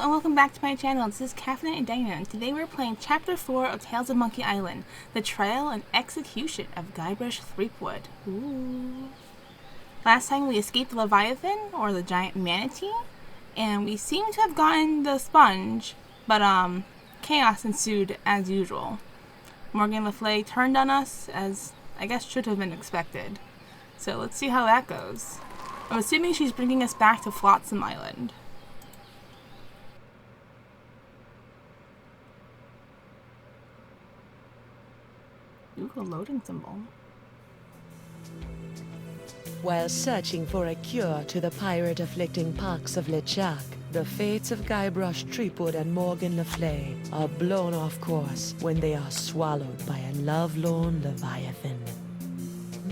and welcome back to my channel. This is Caffeinated and Dino, and today we're playing Chapter 4 of Tales of Monkey Island, The Trial and Execution of Guybrush Threepwood. Ooh. Last time we escaped the Leviathan, or the giant manatee, and we seem to have gotten the sponge, but chaos ensued as usual. Morgan Le Fay turned on us, as I guess should have been expected. So let's see how that goes. I'm assuming she's bringing us back to Flotsam Island. Ooh, a loading symbol. While searching for a cure to the pirate-afflicting pox of LeChuck, the fates of Guybrush Threepwood and Morgan Le Fay are blown off course when they are swallowed by a lovelorn Leviathan.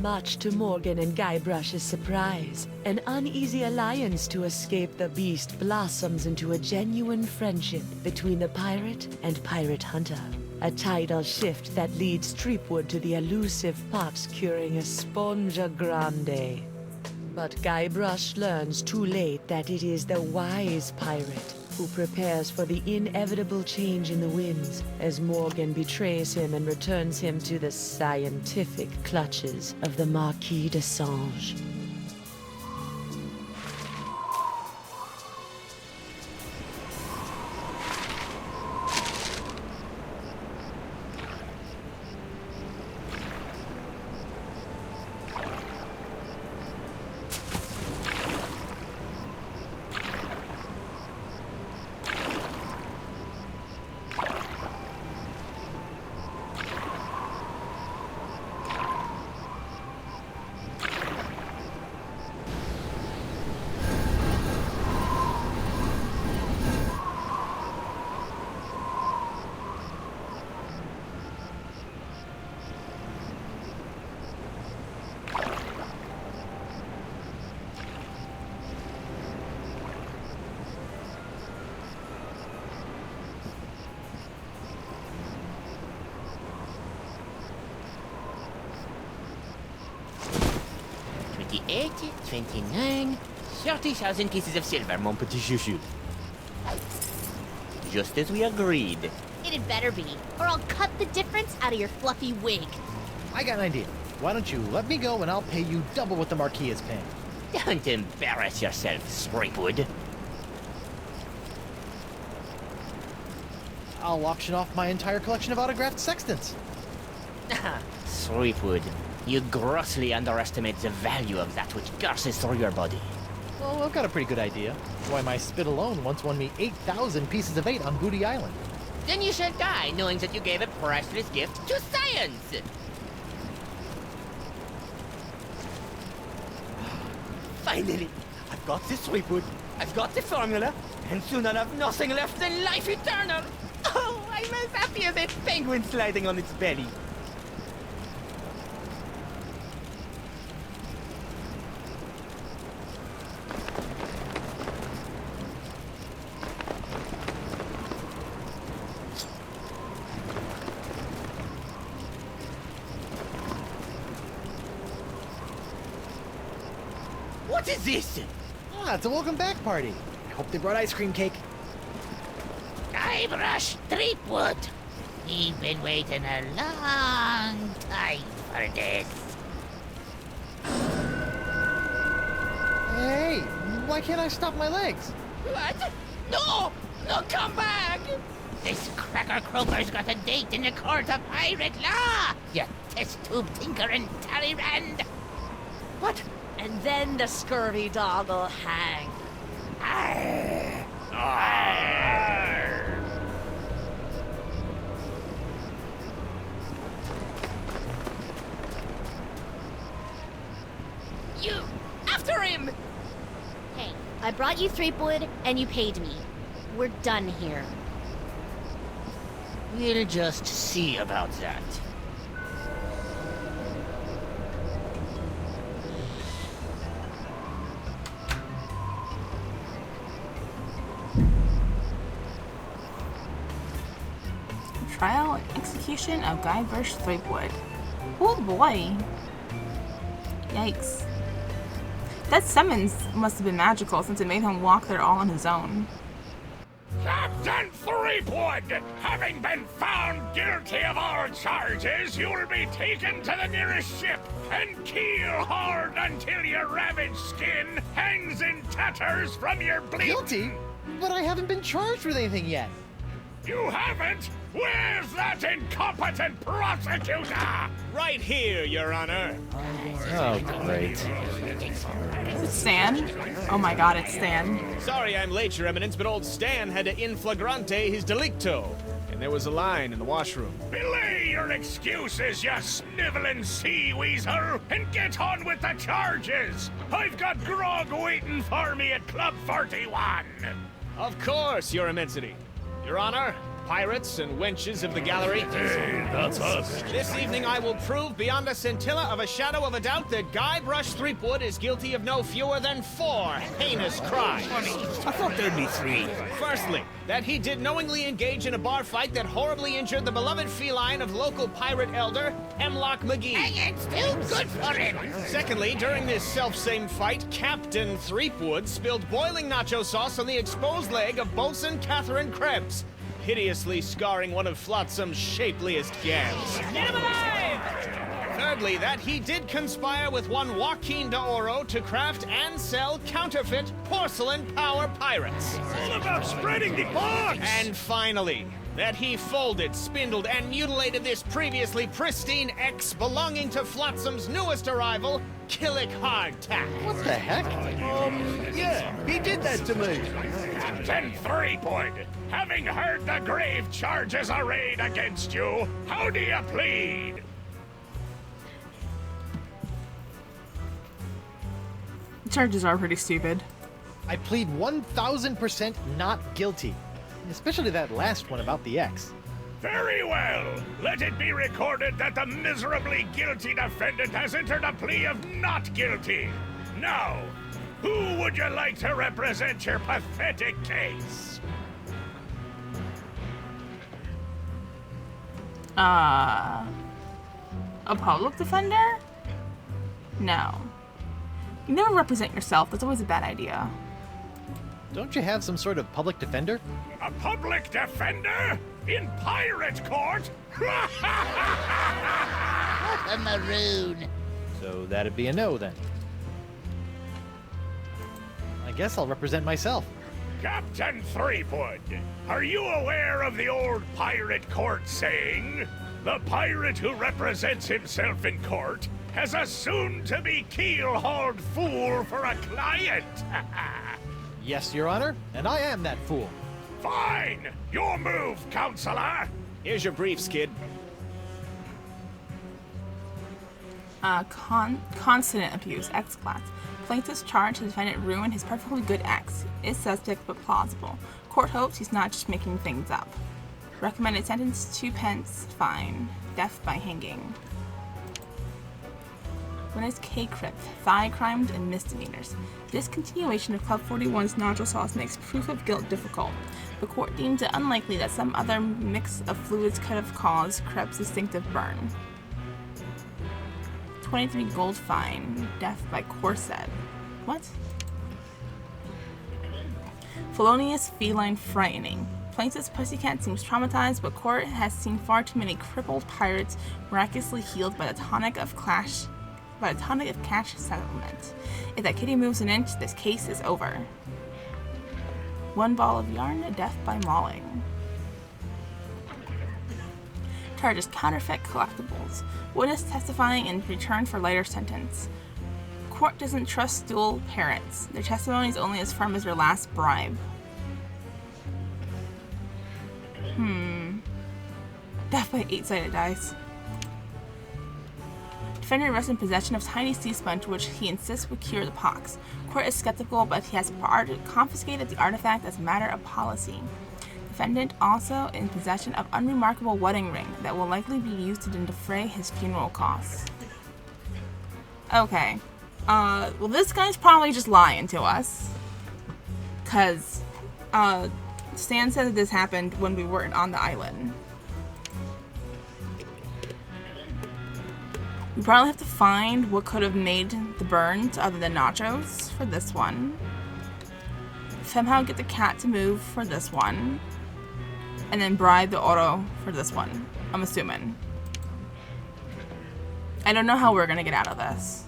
Much to Morgan and Guybrush's surprise, an uneasy alliance to escape the beast blossoms into a genuine friendship between the pirate and pirate hunter. A tidal shift that leads Threepwood to the elusive pox curing Esponja Grande. But Guybrush learns too late that it is the wise pirate who prepares for the inevitable change in the winds as Morgan betrays him and returns him to the scientific clutches of the Marquis de Sange. $28, $29, 30,000 pieces of silver, mon petit chouchou. Just as we agreed. It had better be, or I'll cut the difference out of your fluffy wig. I got an idea. Why don't you let me go and I'll pay you double what the Marquis is paying. Don't embarrass yourself, Threepwood. I'll auction off my entire collection of autographed sextants. Threepwood, you grossly underestimate the value of that which courses through your body. Well, I've got a pretty good idea. Why, my spit alone once won me 8,000 pieces of 8 on Booty Island. Then you shall die knowing that you gave a priceless gift to science! Finally! I've got this, Threepwood. I've got the formula, and soon I'll have nothing left than life eternal! Oh, I'm as happy as a penguin sliding on its belly. What is this? Ah, it's a welcome back party. I hope they brought ice cream cake. Guybrush Threepwood. We've been waiting a long time for this. Hey, why can't I stop my legs? What? No! No, come back! This cracker croaker's got a date in the court of pirate law! You test tube tinker and Talleyrand! What? And then the scurvy dog will hang. Arr! Arr! You! After him! Hey, I brought you Threepwood, and you paid me. We're done here. We'll just see about that. Trial and Execution of Guybrush Threepwood. Oh boy. Yikes. That summons must have been magical since it made him walk there all on his own. Captain Threepwood, having been found guilty of all charges, you will be taken to the nearest ship and keel hauled until your ravaged skin hangs in tatters from your bleeding. Guilty? But I haven't been charged with anything yet. You haven't? Where's that incompetent prosecutor? Right here, Your Honor. Oh, great. Is it Stan? Oh my god, it's Stan. Sorry I'm late, Your Eminence, but old Stan had to in flagrante his delicto. And there was a line in the washroom. Belay your excuses, you sniveling sea weasel, and get on with the charges. I've got grog waiting for me at Club 41. Of course, Your Immensity. Your Honor, pirates and wenches of the gallery. Hey, that's us. This evening I will prove beyond a scintilla of a shadow of a doubt that Guybrush Threepwood is guilty of no fewer than 4 heinous crimes. I thought there'd be 3. Firstly, that he did knowingly engage in a bar fight that horribly injured the beloved feline of local pirate elder, Hemlock McGee. And it's still good for him. Secondly, during this self-same fight, Captain Threepwood spilled boiling nacho sauce on the exposed leg of Bosun Catherine Krebs, hideously scarring one of Flotsam's shapeliest gams. Get him alive! Thirdly, that he did conspire with one Joaquin de Oro to craft and sell counterfeit porcelain power pirates. All about spreading the bugs. And finally, that he folded, spindled, and mutilated this previously pristine ex belonging to Flotsam's newest arrival, Killick Hardtack. What the heck? Yeah, he did that to me. Captain Threepwood, having heard the grave charges arrayed against you, how do you plead? The charges are pretty stupid. I plead 1000% not guilty. Especially that last one about the ex. Very well. Let it be recorded that the miserably guilty defendant has entered a plea of not guilty. Now, who would you like to represent your pathetic case? A public defender? No. You never represent yourself. That's always a bad idea. Don't you have some sort of public defender? A public defender? In pirate court? A maroon. So that'd be a no then. I guess I'll represent myself. Captain Threepwood, are you aware of the old pirate court saying, the pirate who represents himself in court has a soon-to-be keel-hauled fool for a client? Yes, Your Honor, and I am that fool. Fine! Your move, Counselor! Here's your briefs, kid. Consonant abuse, X-Class. Plaintiff's charge the defendant ruined his perfectly good ex. Is suspect but plausible. Court hopes he's not just making things up. Recommended sentence 2 pence, fine. Death by hanging. Witness K. Crip, thigh crimes and misdemeanors. Discontinuation of Club 41's nodule sauce makes proof of guilt difficult. The court deems it unlikely that some other mix of fluids could have caused Crip's distinctive burn. 23 gold fine. Death by corset. What? Felonious feline frightening. Plaintiff's pussycat seems traumatized, but court has seen far too many crippled pirates miraculously healed by the tonic of cash settlement. If that kitty moves an inch, this case is over. 1 ball of yarn, death by mauling. Charges counterfeit collectibles. Witness testifying in return for lighter sentence. Court doesn't trust dual parents. Their testimony is only as firm as their last bribe. Death by 8-sided dice. Defendant arrested in possession of tiny sea sponge, which he insists would cure the pox. Court is skeptical, but he has confiscated the artifact as a matter of policy. Defendant also in possession of unremarkable wedding ring that will likely be used to defray his funeral costs. Okay. Well, this guy's probably just lying to us. Because, Stan said that this happened when we weren't on the island. We probably have to find what could have made the burns other than nachos for this one. Somehow get the cat to move for this one. and then bribe the auto for this one, I'm assuming. I don't know how we're gonna get out of this.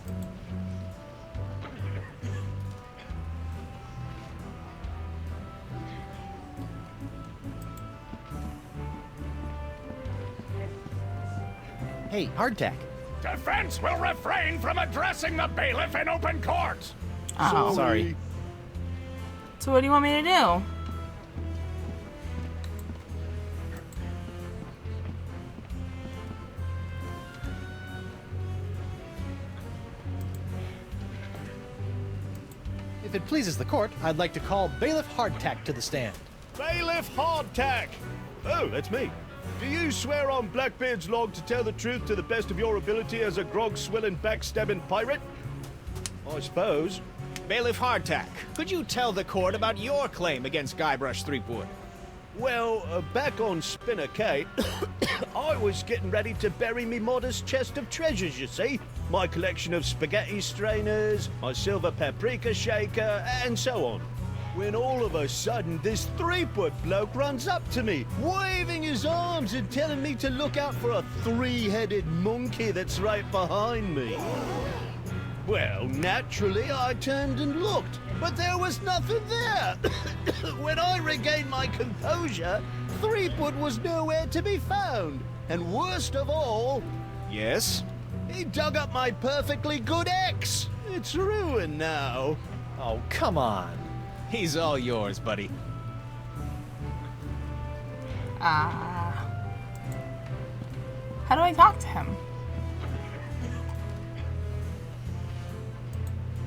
Hey, hardtack. Defense will refrain from addressing the bailiff in open court. Oh. Sorry. So what do you want me to do? If it pleases the court, I'd like to call Bailiff Hardtack to the stand. Bailiff Hardtack! Oh, that's me. Do you swear on Blackbeard's log to tell the truth to the best of your ability as a grog-swilling, backstabbing pirate? I suppose. Bailiff Hardtack, could you tell the court about your claim against Guybrush Threepwood? Well, back on Spinner Cay, I was getting ready to bury me modest chest of treasures, you see. My collection of spaghetti strainers, my silver paprika shaker, and so on. When all of a sudden, this Threepwood bloke runs up to me, waving his arms and telling me to look out for a three-headed monkey that's right behind me. Well, naturally, I turned and looked, but there was nothing there. When I regained my composure, Threepwood was nowhere to be found. And worst of all... Yes? He dug up my perfectly good ex. It's ruined now. Oh, come on. He's all yours, buddy. How do I talk to him?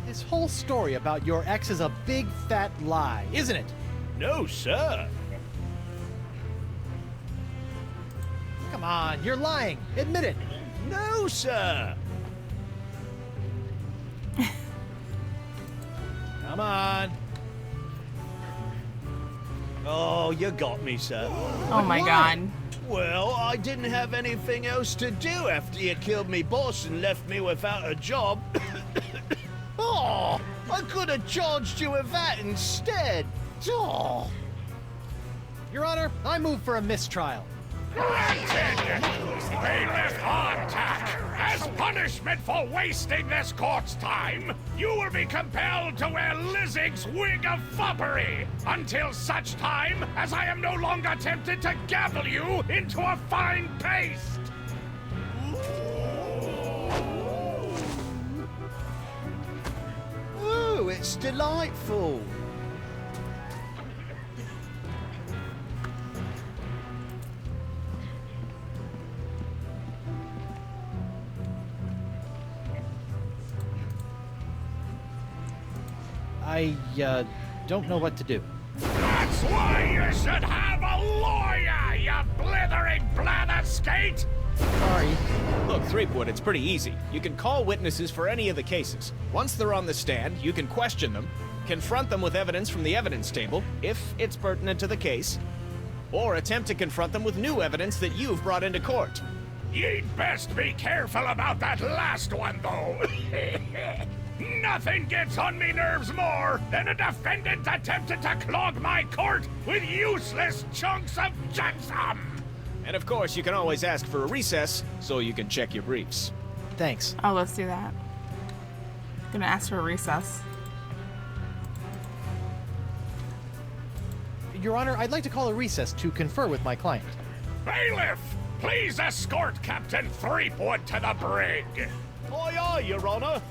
This whole story about your ex is a big fat lie, isn't it? No, sir. Come on, you're lying. Admit it. No, sir. Come on. Oh, you got me, sir. Oh my god. Well, I didn't have anything else to do after you killed me boss and left me without a job. Oh, I could have charged you with that instead. Oh. Your Honor, I move for a mistrial. Granted! Bailiff Hardtack, as punishment for wasting this court's time, you will be compelled to wear Lizzig's wig of foppery until such time as I am no longer tempted to gavel you into a fine paste. Ooh, it's delightful. I, don't know what to do. That's why you should have a lawyer, you blithering blatherskate! Sorry. Look, Threepwood, it's pretty easy. You can call witnesses for any of the cases. Once they're on the stand, you can question them, confront them with evidence from the evidence table, if it's pertinent to the case, or attempt to confront them with new evidence that you've brought into court. You'd best be careful about that last one, though. Nothing gets on me nerves more than a defendant attempting to clog my court with useless chunks of jetsam. And of course, you can always ask for a recess so you can check your briefs. Thanks. Oh, let's do that. Gonna ask for a recess. Your Honor, I'd like to call a recess to confer with my client. Bailiff, please escort Captain Threepwood to the brig. Aye, aye, Your Honor.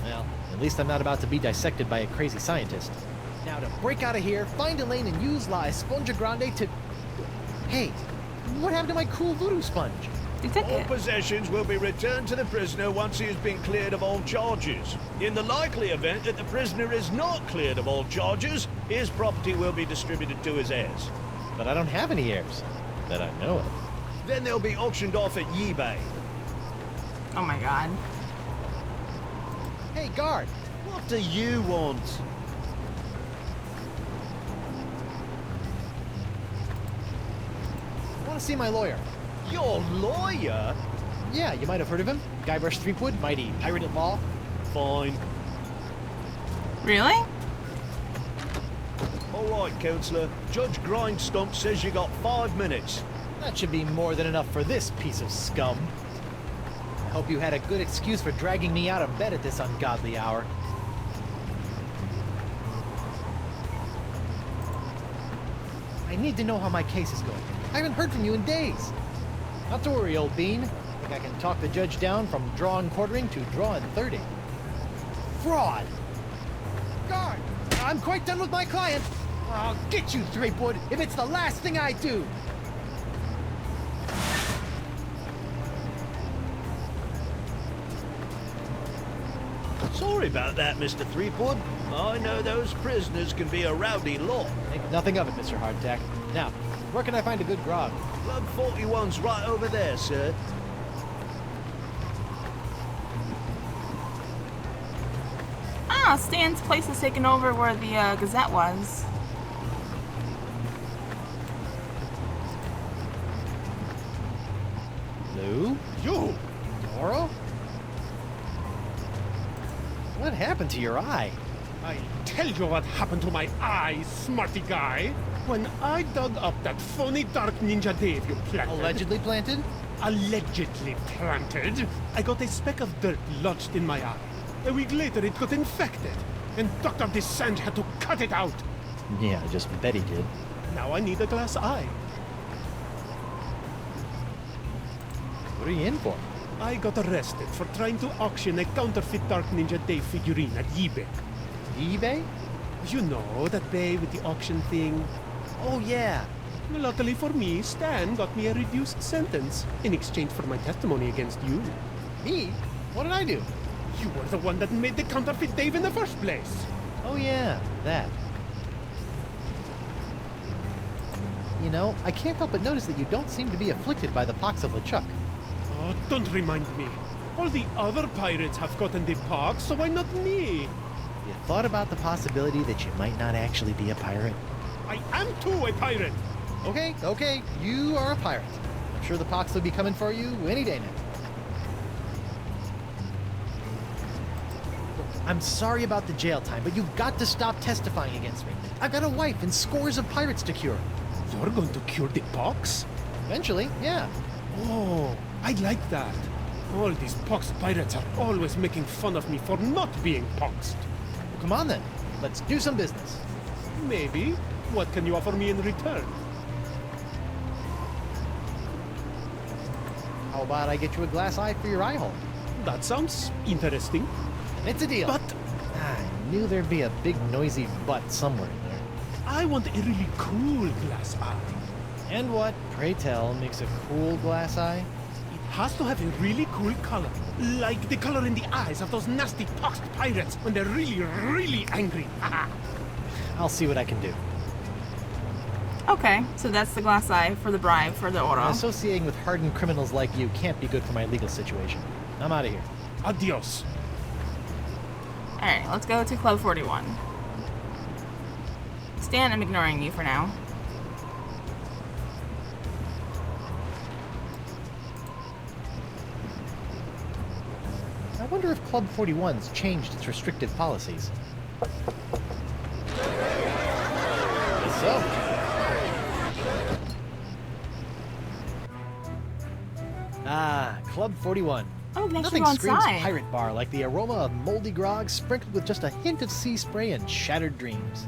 Well, at least I'm not about to be dissected by a crazy scientist. Now to break out of here, find Elaine and use La Esponja Grande to... Hey, what happened to my cool voodoo sponge? You took All it. possessions will be returned to the prisoner once he has been cleared of all charges. In the likely event that the prisoner is not cleared of all charges, his property will be distributed to his heirs. But I don't have any heirs. That I know of. Then they'll be auctioned off at eBay. Oh my god. Hey, guard! What do you want? I want to see my lawyer. Your lawyer? Yeah, you might have heard of him. Guybrush Threepwood, mighty pirate at law. Fine. Really? All right, Counselor. Judge Grindstump says you got 5 minutes. That should be more than enough for this piece of scum. I hope you had a good excuse for dragging me out of bed at this ungodly hour. I need to know how my case is going. I haven't heard from you in days. Not to worry, old bean. I think I can talk the judge down from drawing quartering to drawing 30. Fraud! Guard! I'm quite done with my client. I'll get you, Threepwood, if it's the last thing I do. Sorry about that, Mr. Threepwood. I know those prisoners can be a rowdy lot. Think nothing of it, Mr. Hardtack. Now, where can I find a good grog? Club 41's right over there, sir. Ah, Stan's place is taken over where the Gazette was. Lou? You! Doro? What happened to your eye? I tell you what happened to my eye, smarty guy. When I dug up that phony Dark Ninja Dave you planted... Allegedly planted? Allegedly planted, I got a speck of dirt lodged in my eye. A week later, it got infected, and Dr. Descent had to cut it out. Yeah, just bet he did. Now I need a glass eye. What are you in for? I got arrested for trying to auction a counterfeit Dark Ninja Dave figurine at eBay. eBay? You know, that bay with the auction thing. Oh, yeah. Luckily for me, Stan got me a reduced sentence in exchange for my testimony against you. Me? What did I do? You were the one that made the counterfeit Dave in the first place. Oh, yeah, that. You know, I can't help but notice that you don't seem to be afflicted by the pox of LeChuck. Oh, don't remind me. All the other pirates have gotten the pox, so why not me? You thought about the possibility that you might not actually be a pirate? I am too a pirate. Okay, you are a pirate. I'm sure the pox will be coming for you any day now. I'm sorry about the jail time, but you've got to stop testifying against me. I've got a wife and scores of pirates to cure. You're going to cure the pox? Eventually, yeah. Oh, I like that. All these poxed pirates are always making fun of me for not being poxed. Well, come on then. Let's do some business. Maybe. What can you offer me in return? How about I get you a glass eye for your eye hole? That sounds interesting. It's a deal. But I knew there'd be a big noisy butt somewhere in there. I want a really cool glass eye. And what, pray tell, makes a cool glass eye? It has to have a really cool color. Like the color in the eyes of those nasty poxed pirates when they're really, really angry. I'll see what I can do. Okay, so that's the glass eye for the bribe for the oro. Associating with hardened criminals like you can't be good for my legal situation. I'm out of here. Adios. Alright, let's go to Club 41. Stan, I'm ignoring you for now. I wonder if Club 41's changed its restrictive policies. So. Ah, Club 41. Oh, they Nothing actually screams go inside. pirate bar like the aroma of moldy grog sprinkled with just a hint of sea spray and shattered dreams.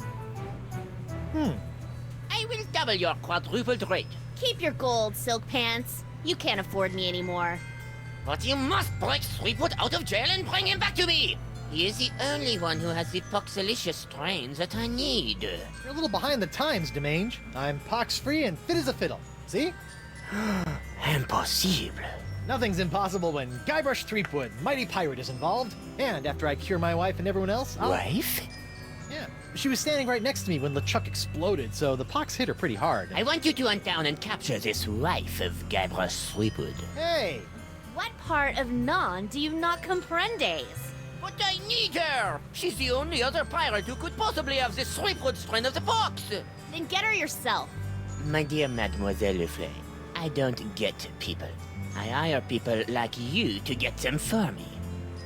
I will double your quadrupled rate. Keep your gold, Silk Pants. You can't afford me anymore. But you must break Threepwood out of jail and bring him back to me. He is the only one who has the poxalicious strains that I need. You're a little behind the times, Demange. I'm pox-free and fit as a fiddle. See? Impossible. Nothing's impossible when Guybrush Threepwood, mighty pirate, is involved. And after I cure my wife and everyone else, I'll... Wife? Yeah. She was standing right next to me when LeChuck exploded, so the pox hit her pretty hard. I want you to hunt down and capture this wife of Guybrush Threepwood. Hey! What part of Non do you not comprendes? But I need her! She's the only other pirate who could possibly have the Threepwood strain of the pox! Then get her yourself. My dear Mademoiselle Leflay, I don't get people. I hire people like you to get them for me.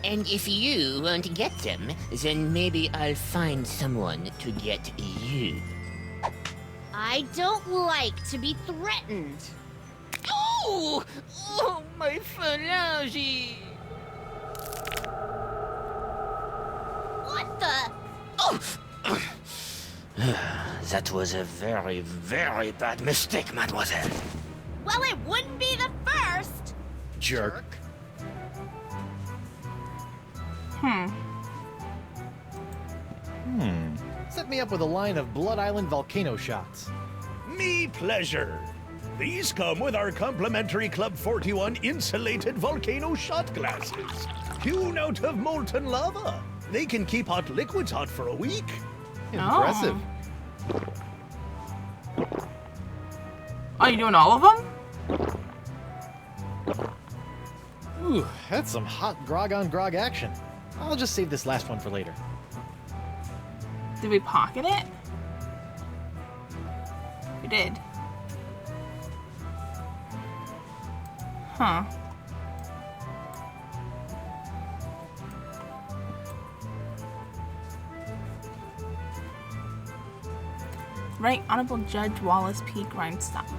And if you won't get them, then maybe I'll find someone to get you. I don't like to be threatened. Oh! Oh, my phalange! What the? Oh! That was a very, very bad mistake, mademoiselle. Well, it wouldn't be the first. Jerk. Set me up with a line of Blood Island volcano shots. Me pleasure. These come with our complimentary Club 41 insulated volcano shot glasses. Hewn out of molten lava. They can keep hot liquids hot for a week. Impressive. Oh, you doing all of them? Ooh, that's some hot grog on grog action. I'll just save this last one for later. Did we pocket it? We did. Huh. Right Honorable Judge Wallace P. Grindstump.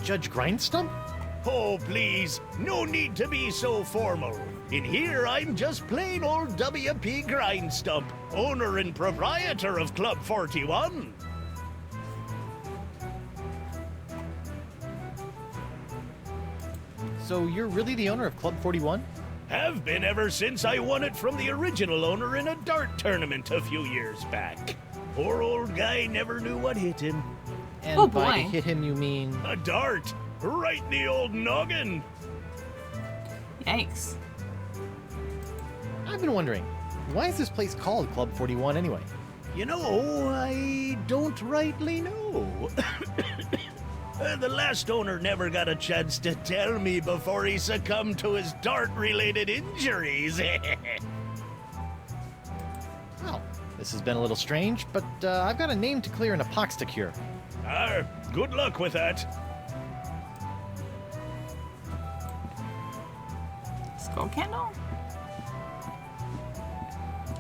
Judge Grindstump? Oh, please, no need to be so formal. In here, I'm just plain old W.P. Grindstump, owner and proprietor of Club 41. So you're really the owner of Club 41? Have been ever since I won it from the original owner in a dart tournament a few years back. Poor old guy never knew what hit him. And Oh, by boy. hit him, you mean... A dart, right in the old noggin. Yikes. I've been wondering, why is this place called Club 41 anyway? You know, I don't rightly know. The last owner never got a chance to tell me before he succumbed to his dart-related injuries. Well, this has been a little strange, but I've got a name to clear and a pox to cure. Good luck with that. Skull candle?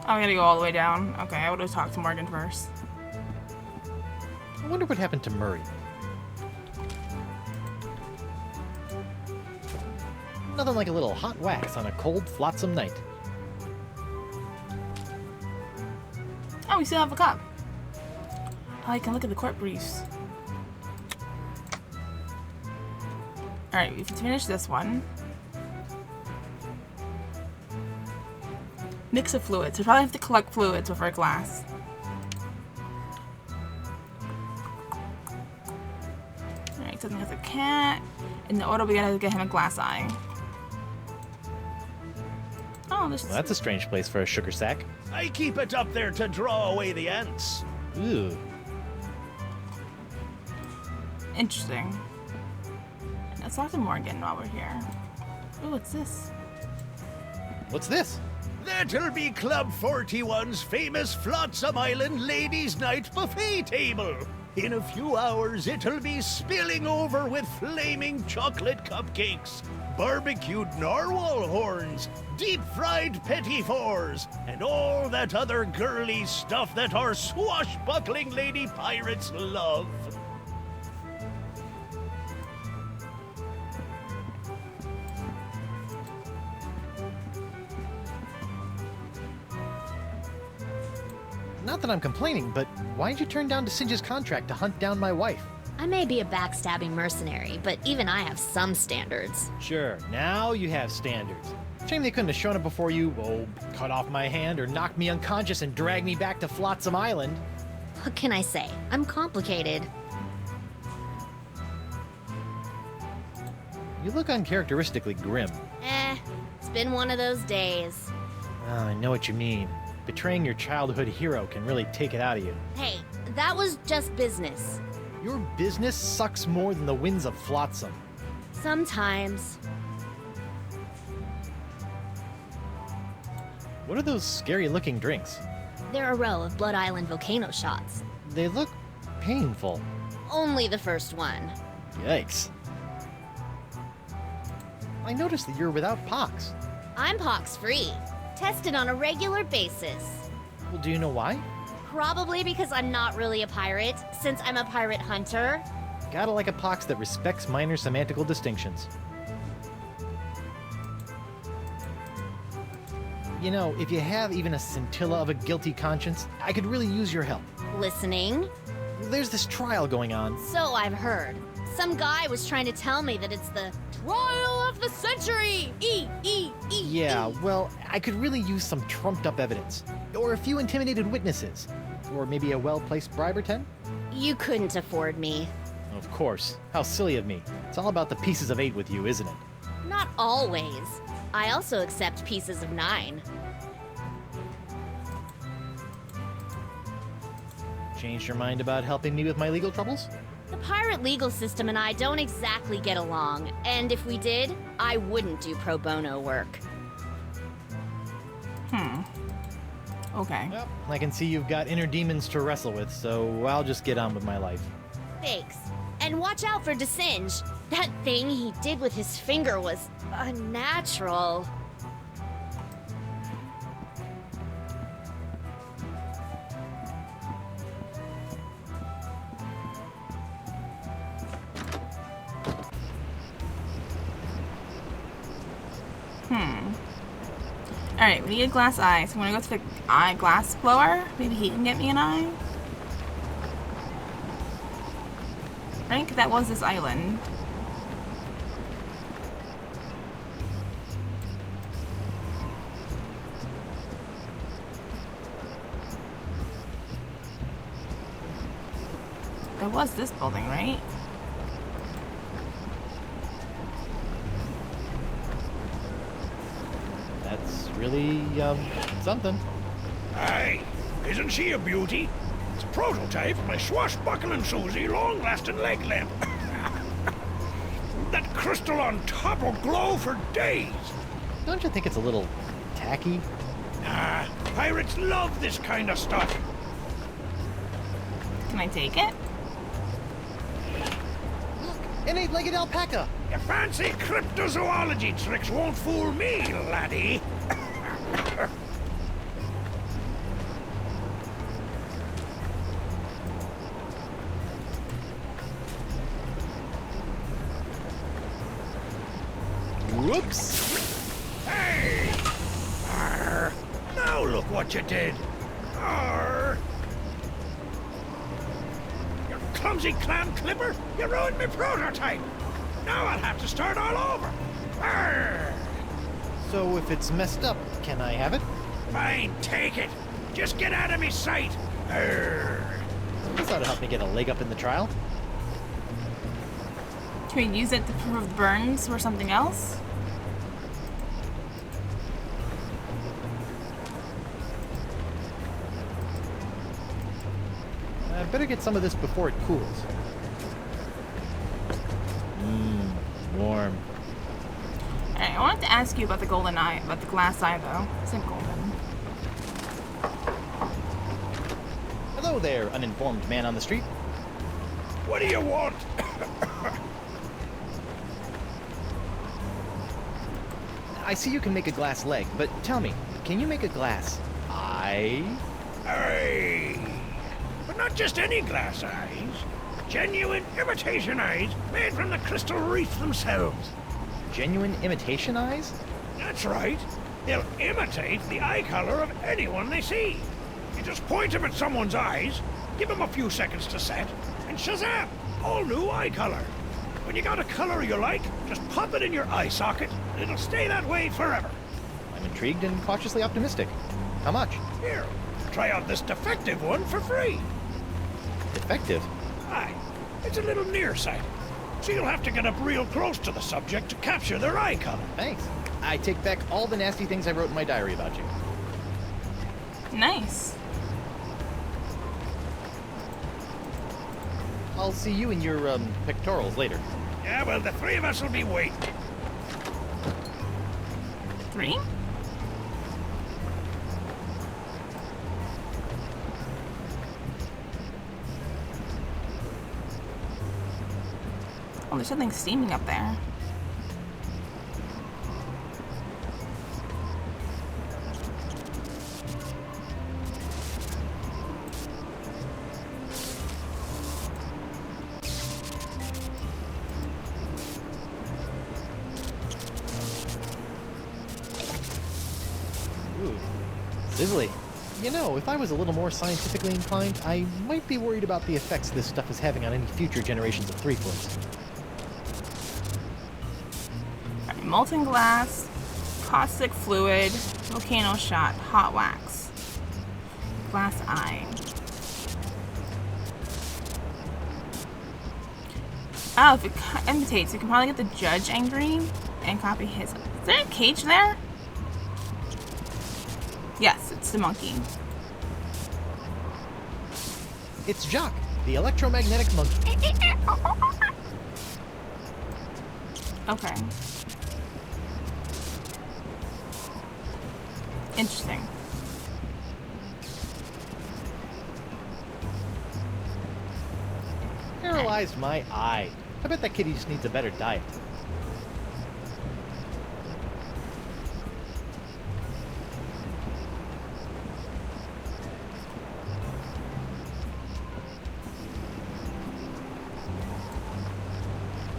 Oh, we gotta go all the way down. Okay, I would have talked to Morgan first. I wonder what happened to Murray. Nothing like a little hot wax on a cold, flotsam night. Oh, we still have a cup. Oh, I can look at the court briefs. Alright, we have to finish this one. Mix of fluids. We probably have to collect fluids with our glass. Alright, something with a cat. In the order we gotta get him a glass eye. Oh, there's... Well, that's a strange place for a sugar sack. I keep it up there to draw away the ants. Ooh. Interesting. Let's talk to Morgan while we're here. Ooh, what's this? What's this? That'll be Club 41's famous Flotsam Island Ladies' Night buffet table. In a few hours, it'll be spilling over with flaming chocolate cupcakes, barbecued narwhal horns, deep-fried petit fours, and all that other girly stuff that our swashbuckling lady pirates love. Not that I'm complaining, but why'd you turn down Sinja's contract to hunt down my wife? I may be a backstabbing mercenary, but even I have some standards. Sure, now you have standards. Shame they couldn't have shown up before you, cut off my hand or knocked me unconscious and dragged me back to Flotsam Island. What can I say? I'm complicated. You look uncharacteristically grim. It's been one of those days. Oh, I know what you mean. Betraying your childhood hero can really take it out of you. Hey, that was just business. Your business sucks more than the winds of Flotsam. Sometimes. What are those scary-looking drinks? They're a row of Blood Island volcano shots. They look painful. Only the first one. Yikes. I noticed that you're without pox. I'm pox-free. Tested on a regular basis. Well, do you know why? Probably because I'm not really a pirate, since I'm a pirate hunter. Gotta like a pox that respects minor semantical distinctions. You know, if you have even a scintilla of a guilty conscience, I could really use your help. Listening? There's this trial going on. So I've heard. Some guy was trying to tell me that it's the trial of the century! Yeah, well, I could really use some trumped up evidence. Or a few intimidated witnesses. Or maybe a well-placed bribe or 10? You couldn't afford me. Of course. How silly of me. It's all about the pieces of 8 with you, isn't it? Not always. I also accept pieces of 9. Changed your mind about helping me with my legal troubles? The pirate legal system and I don't exactly get along, and if we did, I wouldn't do pro bono work. Okay. Well, I can see you've got inner demons to wrestle with, so I'll just get on with my life. Thanks. And watch out for DeSinge. That thing he did with his finger was unnatural. Alright, we need a glass eye, so I'm gonna go to the eye glass blower. Maybe he can get me an eye. I think that was this island. There was this building, right? That's really, something. Aye, isn't she a beauty? It's a prototype of my swashbuckling Susie long-lasting leg lamp. That crystal on top will glow for days. Don't you think it's a little tacky? Nah, pirates love this kind of stuff. Can I take it? An 8-legged alpaca! Your fancy cryptozoology tricks won't fool me, laddie. Whoops! Hey! Arr! Now look what you did. Arr! You clumsy clam clipper! You ruined my prototype! Now I'll have to start all over. Arr! So if it's messed up, can I have it? Fine, take it. Just get out of me sight. Arr! This ought to help me get a leg up in the trial. Can we use it to prove burns or something else? I better get some of this before it cools. Warm. Alright, I wanted to ask you about the golden eye, about the glass eye though. It's not golden. Hello there, uninformed man on the street. What do you want? I see you can make a glass leg, but tell me, can you make a glass eye? Aye. But not just any glass eyes. Genuine imitation eyes made from the crystal wreath themselves. Genuine imitation eyes? That's right. They'll imitate the eye color of anyone they see. You just point them at someone's eyes, give them a few seconds to set, and shazam! All new eye color. When you got a color you like, just pop it in your eye socket, and it'll stay that way forever. I'm intrigued and cautiously optimistic. How much? Here, try out this defective one for free. Defective? Aye, it's a little nearsighted, so you'll have to get up real close to the subject to capture their eye color. Thanks. I take back all the nasty things I wrote in my diary about you. Nice. I'll see you in your, pectorals later. Yeah, well, the three of us will be waiting. 3? Oh, there's something steaming up there. Isley, you know, if I was a little more scientifically inclined, I might be worried about the effects this stuff is having on any future generations of Threepwoods. Alright, molten glass, caustic fluid, volcano shot, hot wax, glass eye. Oh, if it imitates, we can probably get the judge angry and copy his. Is there a cage there? Yes, it's the monkey. It's Jock, the electromagnetic monkey. Okay. Interesting. Paralyzed my eye. I bet that kitty just needs a better diet.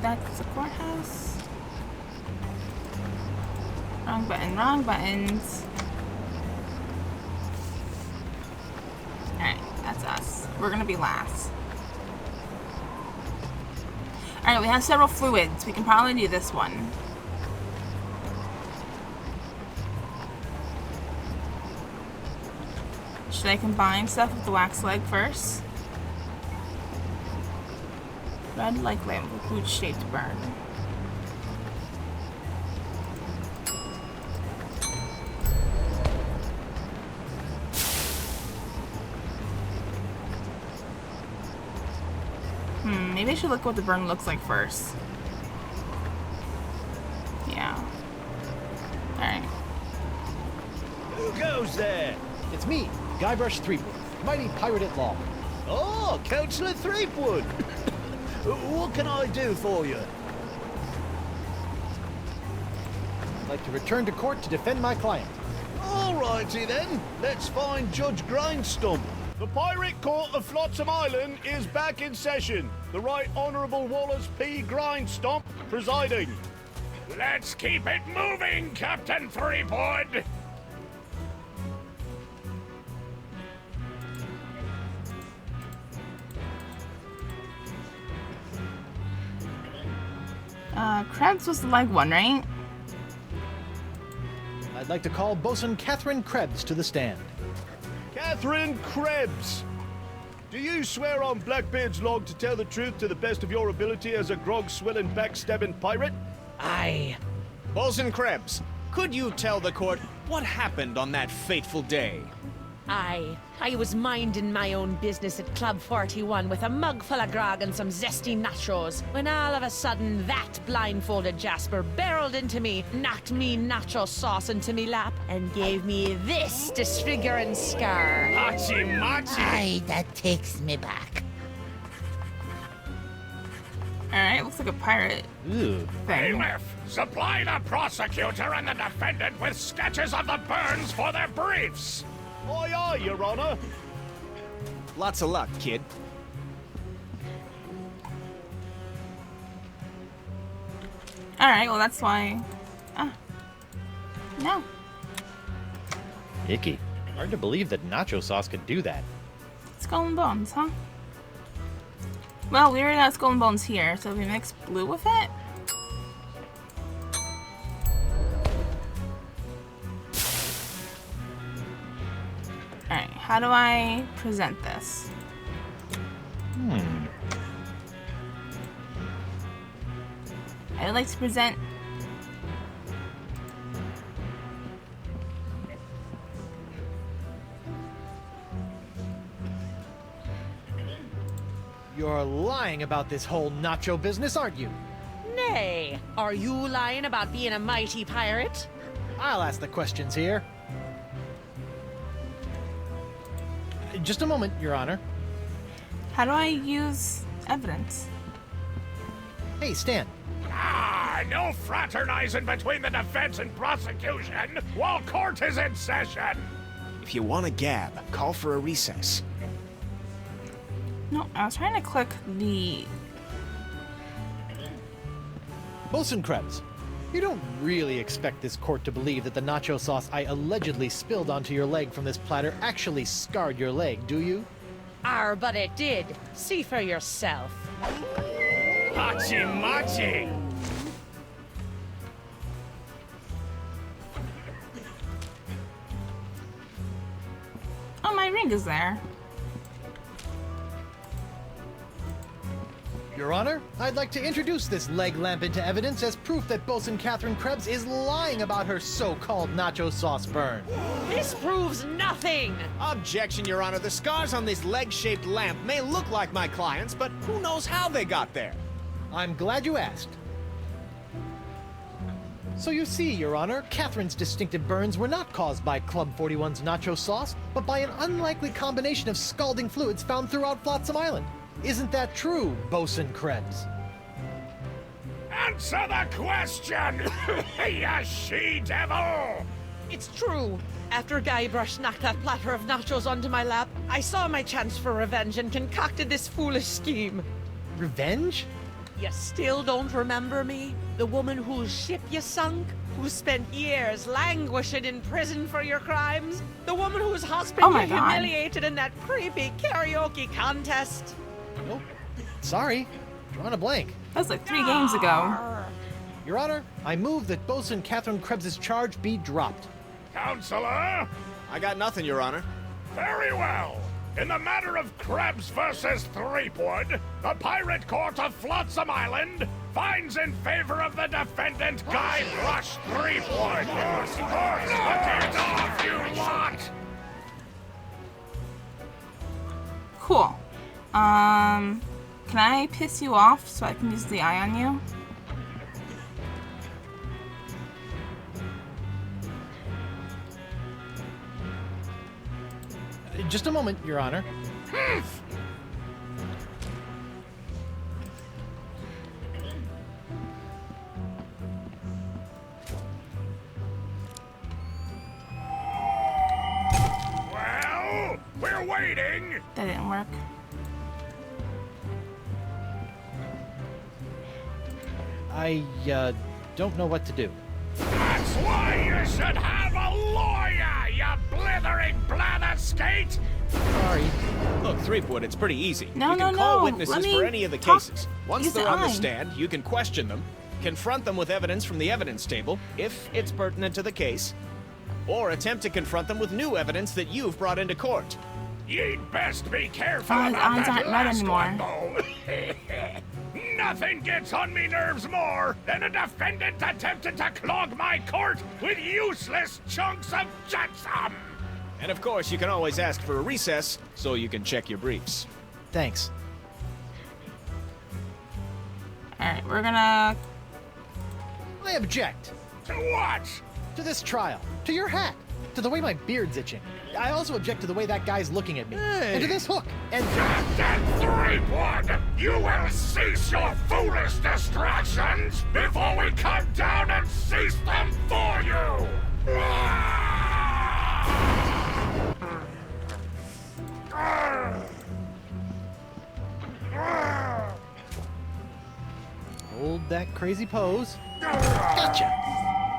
That's the courthouse. Wrong button, wrong buttons. Alright, that's us. We're gonna be last. Alright, we have several fluids. We can probably do this one. Should I combine stuff with the wax leg first? Red like lamp with boot-shaped burn. Maybe I should look what the burn looks like first. Yeah. Alright. Who goes there? It's me, Guybrush Threepwood, mighty pirate at law. Oh, Councillor Threepwood. What can I do for you? I'd like to return to court to defend my client. All righty then. Let's find Judge Grindstump. The Pirate Court of Flotsam Island is back in session. The Right Honourable Wallace P. Grindstump presiding. Let's keep it moving, Captain Threepwood! Krebs was the leg one, right? I'd like to call Bosun Catherine Krebs to the stand. Catherine Krebs. Do you swear on Blackbeard's log to tell the truth to the best of your ability as a grog-swilling, backstabbing pirate? Aye. Bosun Krebs, could you tell the court what happened on that fateful day? Aye. I was minding my own business at Club 41 with a mug full of grog and some zesty nachos, when all of a sudden that blindfolded Jasper barreled into me, knocked me nacho sauce into me lap, and gave me this disfiguring scar. Hachi-machi! Aye, that takes me back. Alright, looks like a pirate Ew. thing. Bailiff, supply the prosecutor and the defendant with sketches of the burns for their briefs! Aye, aye, Your Honour. Lots of luck, kid. Alright, well that's why... Ah. No. Icky. Hard to believe that nacho sauce could do that. Skull and bones, huh? Well, we already got skull and bones here, so if we mix blue with it... Alright, how do I present this? I would like to present... You're lying about this whole nacho business, aren't you? Nay, are you lying about being a mighty pirate? I'll ask the questions here. Just a moment, Your Honor. How do I use evidence? Hey, Stan. Ah, no fraternizing between the defense and prosecution while court is in session! If you want to gab, call for a recess. No, I was trying to click the... Bosun Krebs, You don't really expect this court to believe that the nacho sauce I allegedly spilled onto your leg from this platter actually scarred your leg, do you? But it did. See for yourself. Hachi machi! Oh, my ring is there. Your Honor, I'd like to introduce this leg lamp into evidence as proof that Bosun Catherine Krebs is lying about her so-called nacho sauce burn. This proves nothing! Objection, Your Honor. The scars on this leg-shaped lamp may look like my client's, but who knows how they got there? I'm glad you asked. So you see, Your Honor, Catherine's distinctive burns were not caused by Club 41's nacho sauce, but by an unlikely combination of scalding fluids found throughout Flotsam Island. Isn't that true, Bosun Krebs? Answer the question, you she-devil! It's true. After Guybrush knocked that platter of nachos onto my lap, I saw my chance for revenge and concocted this foolish scheme. Revenge? You still don't remember me? The woman whose ship you sunk? Who spent years languishing in prison for your crimes? The woman whose husband Oh my you God. humiliated in that creepy karaoke contest? Oh, sorry. Drawing a blank. That was like 3 games ago. Your Honor, I move that Bosun Catherine Krebs' charge be dropped. Counselor? I got nothing, Your Honor. Very well. In the matter of Krebs versus Threepwood, the Pirate Court of Flotsam Island finds in favor of the defendant Guybrush Threepwood. Knock it off, you lot! Cool. Can I piss you off so I can use the eye on you? Just a moment, Your Honor. Well, we're waiting. That didn't work. I, don't know what to do. That's why you should have a lawyer, you blithering blatherskate! Sorry. Look, Threepwood, it's pretty easy. No, you can no, call no. witnesses Let me for any of the talk- cases. Once use they're the on the eye. stand, you can question them, confront them with evidence from the evidence table, if it's pertinent to the case, or attempt to confront them with new evidence that you've brought into court. You'd best be careful Oh, his about eyes that aren't red last anymore. one, though. Nothing gets on me nerves more than a defendant attempting to clog my court with useless chunks of jetsam. And of course, you can always ask for a recess so you can check your briefs. Thanks. Alright, we're gonna... I object To what? to this trial, to your hat, to the way my beard's itching. I also object to the way that guy's looking at me, and to this hook, and... Captain Threepwood, you will cease your foolish distractions before we come down and cease them for you! Hold that crazy pose. Gotcha!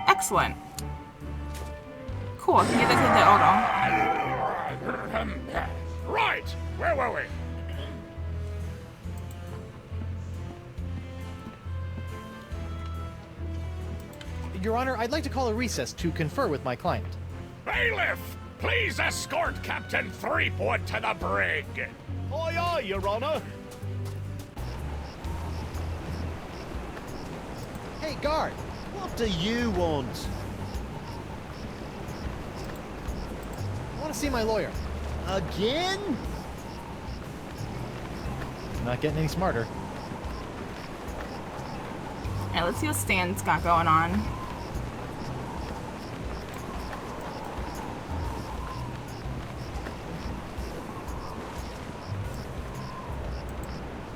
Excellent. Cool, I can get that to the auto. Right! Where were we? Your Honor, I'd like to call a recess to confer with my client. Bailiff, please escort Captain Threepwood to the brig. Aye, aye, Your Honor. Hey, guard! What do you want? I want to see my lawyer. Again? Not getting any smarter. Alright, let's see what Stan's got going on.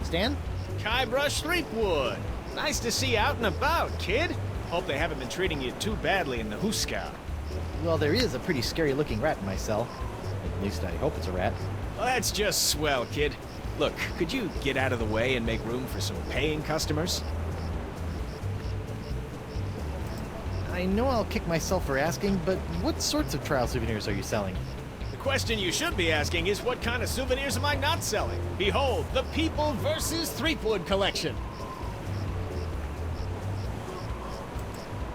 Stan? Guybrush Threepwood. Nice to see you out and about, kid. Hope they haven't been treating you too badly in the Huska. Well, there is a pretty scary-looking rat in my cell. At least I hope it's a rat. Well, that's just swell, kid. Look, could you get out of the way and make room for some paying customers? I know I'll kick myself for asking, but what sorts of trial souvenirs are you selling? The question you should be asking is what kind of souvenirs am I not selling? Behold, the People vs. Threepwood collection.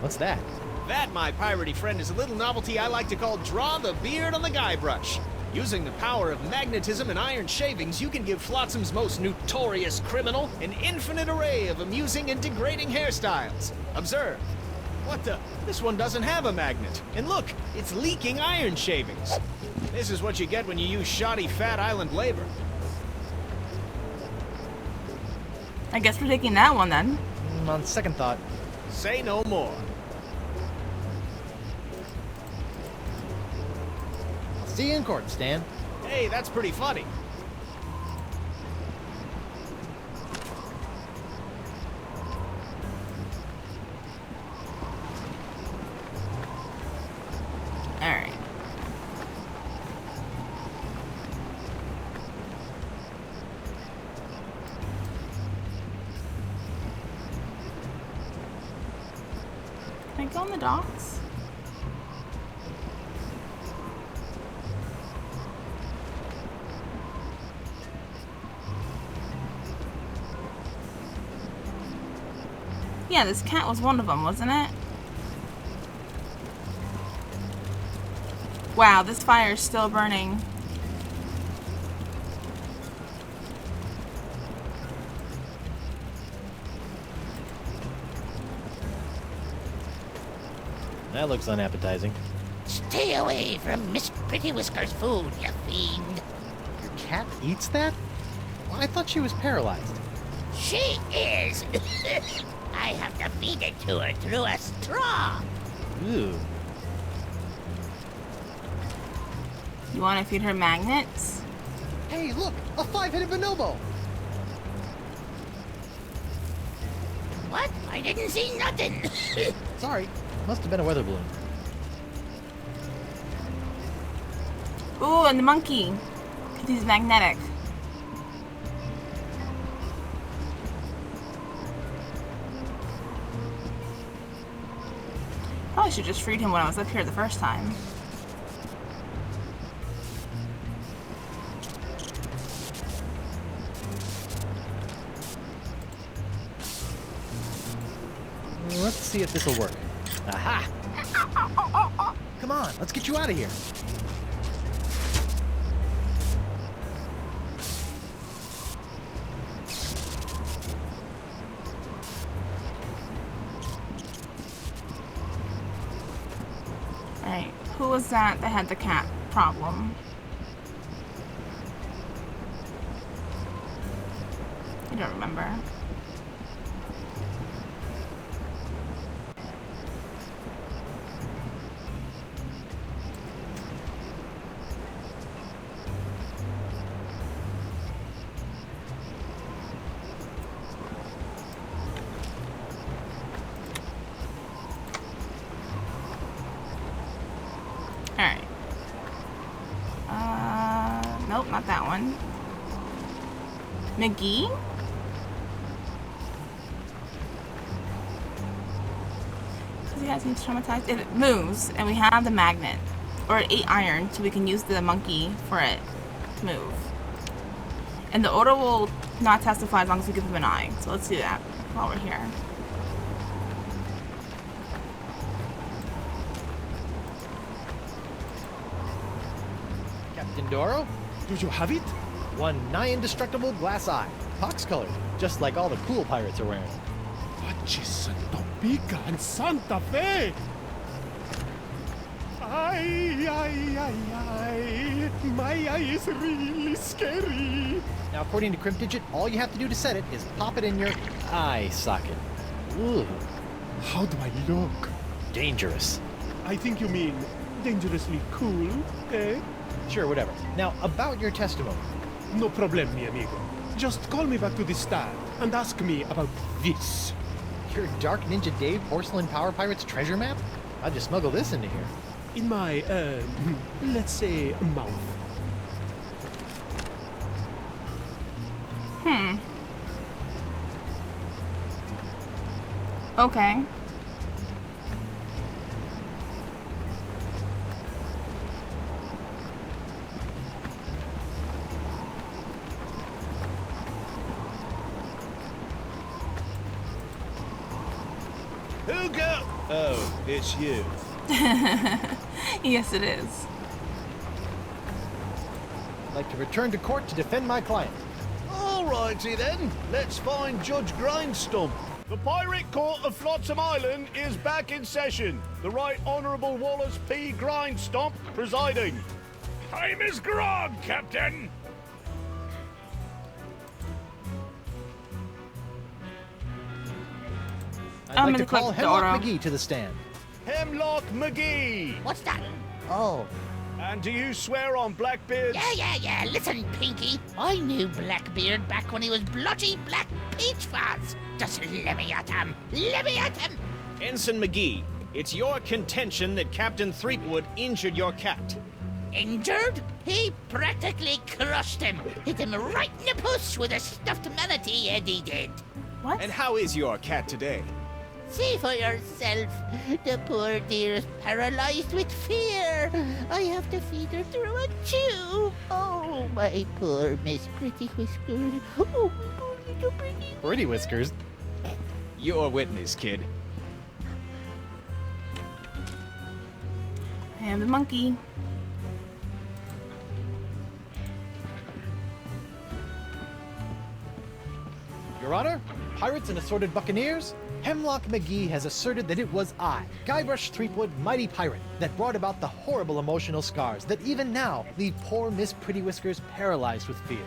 What's that? That, my piratey friend, is a little novelty I like to call Draw the Beard on the Guybrush. Using the power of magnetism and iron shavings, you can give Flotsam's most notorious criminal an infinite array of amusing and degrading hairstyles. Observe. What the? This one doesn't have a magnet. And look, it's leaking iron shavings. This is what you get when you use shoddy Fat Island labor. I guess we're taking that one then. On second thought. Say no more. See you in court, Stan. Hey, that's pretty funny. Alright. Can I go on the docks? Yeah, this cat was one of them, wasn't it? Wow, this fire is still burning. That looks unappetizing. Stay away from Miss Pretty Whisker's food, you fiend. Your cat eats that? Well, I thought she was paralyzed. She is. I have to feed it to her through a straw. Ooh. You want to feed her magnets? Hey, look! A 5-headed bonobo! What? I didn't see nothing. Sorry. Must have been a weather balloon. Ooh, and the monkey. 'Cause he's magnetic. Probably should just freed him when I was up here the first time. Let's see if this'll work. Aha! Come on, let's get you out of here. Alright, who was that had the cat problem? I don't remember. Alright. Nope, not that one. McGee? Because he has been traumatized. If it moves, and we have the magnet, or 8 iron, so we can use the monkey for it to move. And the odor will not testify as long as we give him an eye. So let's do that while we're here. Captain Doro? Do you have it? One nigh indestructible glass eye. Pox colored, just like all the cool pirates are wearing. Achis and Topeka and Santa Fe! Ay, ay, ay, ay. My eye is really scary. Now, according to Cryptidget, all you have to do to set it is pop it in your eye socket. Ooh, How do I look? dangerous. I think you mean dangerously cool, eh? Sure, whatever. Now, about your testimony. No problem, mi amigo. Just call me back to the stand and ask me about this. Your Dark Ninja Dave Porcelain Power Pirates treasure map? I'll just smuggle this into here. In my, let's say, mouth. Okay. Who go? Oh, it's you. Yes, it is. I'd like to return to court to defend my client. Alrighty then, let's find Judge Grindstump. The Pirate Court of Flotsam Island is back in session. The Right Honourable Wallace P. Grindstump presiding. Time is grog, Captain. I'd I'm like gonna to call click Hemlock Dora. McGee to the stand. Hemlock McGee. What's that? Oh. And do you swear on Blackbeard's... Yeah. Listen, Pinky. I knew Blackbeard back when he was bloody Black Peach Fuzz. Just let me at him. Ensign McGee, it's your contention that Captain Threepwood injured your cat. Injured? He practically crushed him. Hit him right in the puss with a stuffed manatee, Eddie did. What? And how is your cat today? See for yourself. The poor dear is paralyzed with fear. I have to feed her through a tube. Oh, my poor Miss Pretty Whiskers. Oh, poor little Pretty. Pretty Whiskers. Your witness, kid. I am the monkey. Your Honor, pirates and assorted buccaneers, Hemlock McGee has asserted that it was I, Guybrush Threepwood, mighty pirate, that brought about the horrible emotional scars that even now leave poor Miss Pretty Whiskers paralyzed with fear.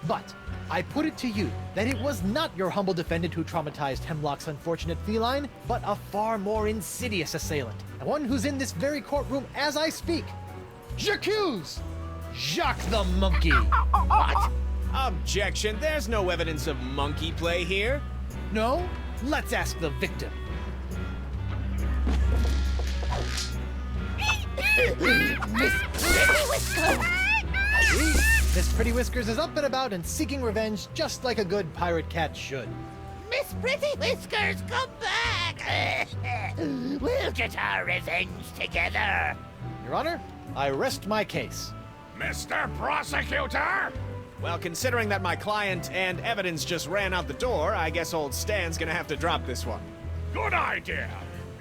But I put it to you that it was not your humble defendant who traumatized Hemlock's unfortunate feline, but a far more insidious assailant, one who's in this very courtroom as I speak. J'accuse Jacques the Monkey. What? Objection, there's no evidence of monkey play here. No? Let's ask the victim. Miss Pretty Whiskers. Miss Pretty Whiskers is up and about and seeking revenge just like a good pirate cat should. Miss Pretty Whiskers, come back. We'll get our revenge together. Your Honor, I rest my case. Mr. Prosecutor! Well, considering that my client and evidence just ran out the door, I guess old Stan's gonna have to drop this one. Good idea.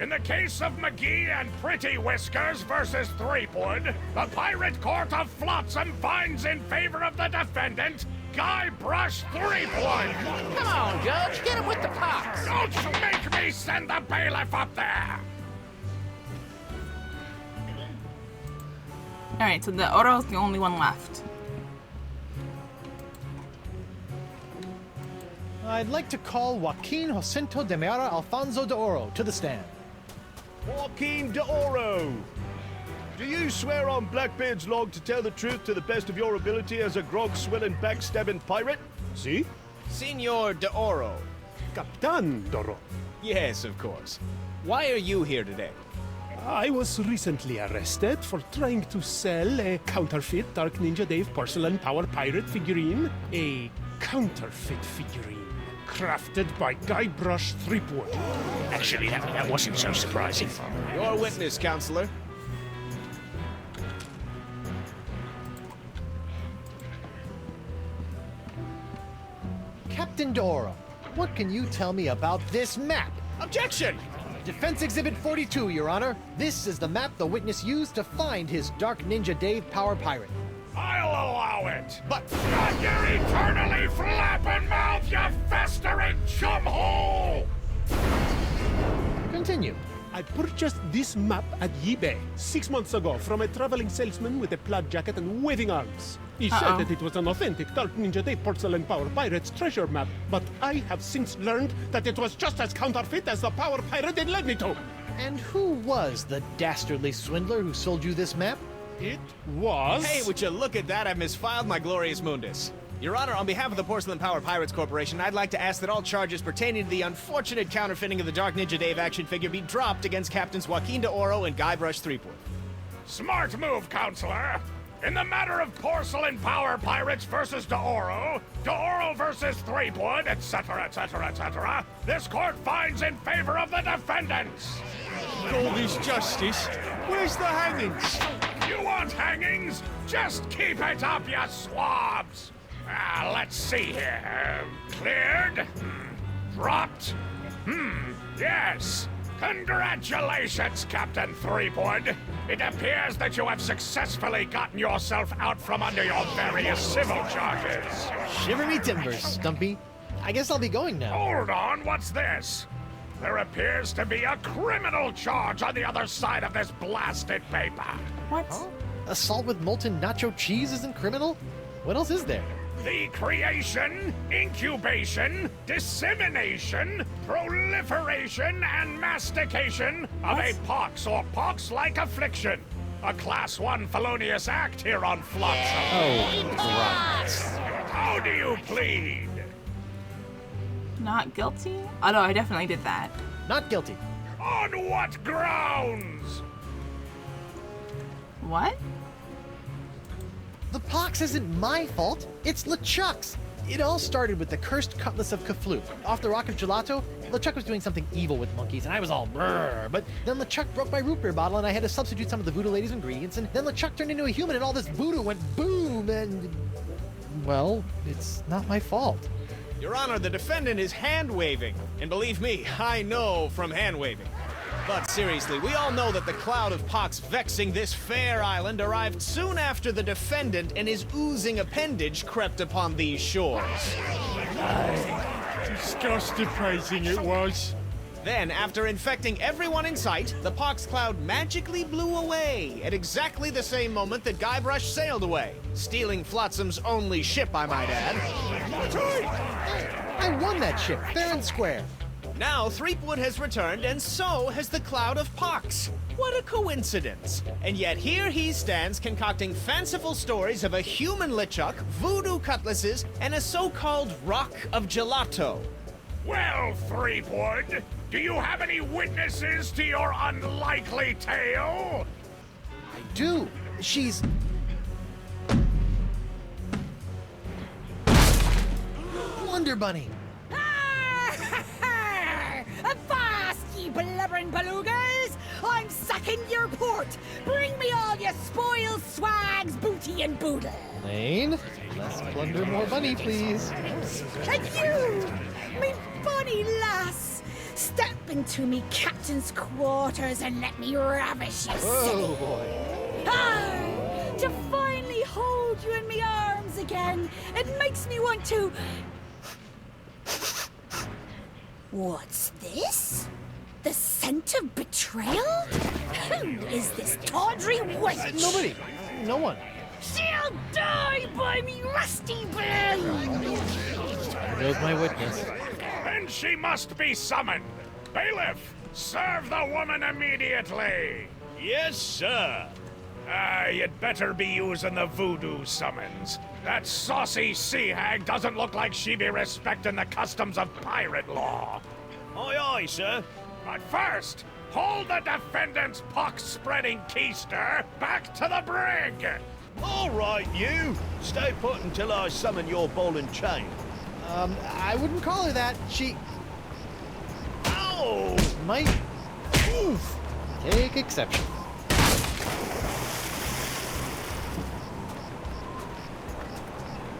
In the case of McGee and Pretty Whiskers versus Threepwood, the Pirate Court of Flotsam finds in favor of the defendant, Guybrush Threepwood. Come on, Judge, get him with the pox. Don't make me send the bailiff up there. Alright, so the Oro's the only one left. I'd like to call Joaquin Jacinto de Meara Alfonso de Oro to the stand. Joaquin de Oro. Do you swear on Blackbeard's log to tell the truth to the best of your ability as a grog-swilling, backstabbing pirate? See? Senor de Oro. Captain Doro. Yes, of course. Why are you here today? I was recently arrested for trying to sell a counterfeit Dark Ninja Dave porcelain power pirate figurine. A counterfeit figurine crafted by Guybrush Threepwood. Actually, that wasn't so surprising. Your witness, counselor. Captain de Oro, what can you tell me about this map? Objection! Defense Exhibit 42, Your Honor. This is the map the witness used to find his Dark Ninja Dave Power Pirate. I'll allow it. But not your eternally flapping mouth, you festering chumhole! Continue. I purchased this map at eBay 6 months ago from a traveling salesman with a plaid jacket and waving arms. He said that it was an authentic Dark Ninja Dave Porcelain Power Pirate's treasure map, but I have since learned that it was just as counterfeit as the Power Pirate it led me to. And who was the dastardly swindler who sold you this map? It was... Hey, would you look at that? I've misfiled my Glorious Mundus. Your Honor, on behalf of the Porcelain Power Pirates Corporation, I'd like to ask that all charges pertaining to the unfortunate counterfeiting of the Dark Ninja Dave action figure be dropped against Captains Joaquin de Oro and Guybrush Threepwood. Smart move, counselor. In the matter of Porcelain Power Pirates versus de Oro versus Threepwood, etc., etc., etc., this court finds in favor of the defendants. All this justice? Where's the hangings? You want hangings? Just keep it up, you swabs! Let's see here. Cleared? Dropped? Yes. Congratulations, Captain Threepwood. It appears that you have successfully gotten yourself out from under your various civil charges. Shiver me timbers, Stumpy. I guess I'll be going now. Hold on, what's this? There appears to be a criminal charge on the other side of this blasted paper. What? Assault with molten nacho cheese isn't criminal? What else is there? The creation, incubation, dissemination, proliferation, and mastication of a pox or pox-like affliction. A Class 1 felonious act here on Flotsam. Oh, right. How do you plead? Not guilty? Oh no, I definitely did that. Not guilty. On what grounds? What? The pox isn't my fault. It's LeChuck's. It all started with the cursed cutlass of Kafloop. Off the Rock of Gelato, LeChuck was doing something evil with monkeys, and I was all brrr. But then LeChuck broke my root beer bottle, and I had to substitute some of the Voodoo Lady's ingredients, and then LeChuck turned into a human, and all this voodoo went boom, and... well, it's not my fault. Your Honor, the defendant is hand-waving. And believe me, I know from hand-waving. But seriously, we all know that the cloud of pox vexing this fair island arrived soon after the defendant and his oozing appendage crept upon these shores. Disgusting praising it was. Then, after infecting everyone in sight, the pox cloud magically blew away at exactly the same moment that Guybrush sailed away, stealing Flotsam's only ship, I might add. I won that ship, fair and square. Now, Threepwood has returned, and so has the Cloud of Pox. What a coincidence. And yet here he stands concocting fanciful stories of a human LeChuck, voodoo cutlasses, and a so-called Rock of Gelato. Well, Threepwood, do you have any witnesses to your unlikely tale? I do. She's... Wonder Bunny. Avast, ye blubbering belugas! I'm sacking your port! Bring me all your spoils, swags, booty, and boodle! Lane, less plunder, more bunny, please. And you, me bonny lass! Step into me captain's quarters and let me ravish you, Oh, silly! boy. Ah, to finally hold you in me arms again, it makes me want to... What's this? The scent of betrayal? Who is this tawdry wench? Nobody. No one. She'll die by me rusty blade! There goes my witness. Then she must be summoned. Bailiff, serve the woman immediately. Yes, sir. You'd better be using the voodoo summons. That saucy sea hag doesn't look like she be respecting the customs of pirate law. Aye, aye, sir. But first, hold the defendant's pox-spreading keister back to the brig. All right, you. Stay put until I summon your ball and chain. I wouldn't call her that. She Ow! might... Oof. Take exception.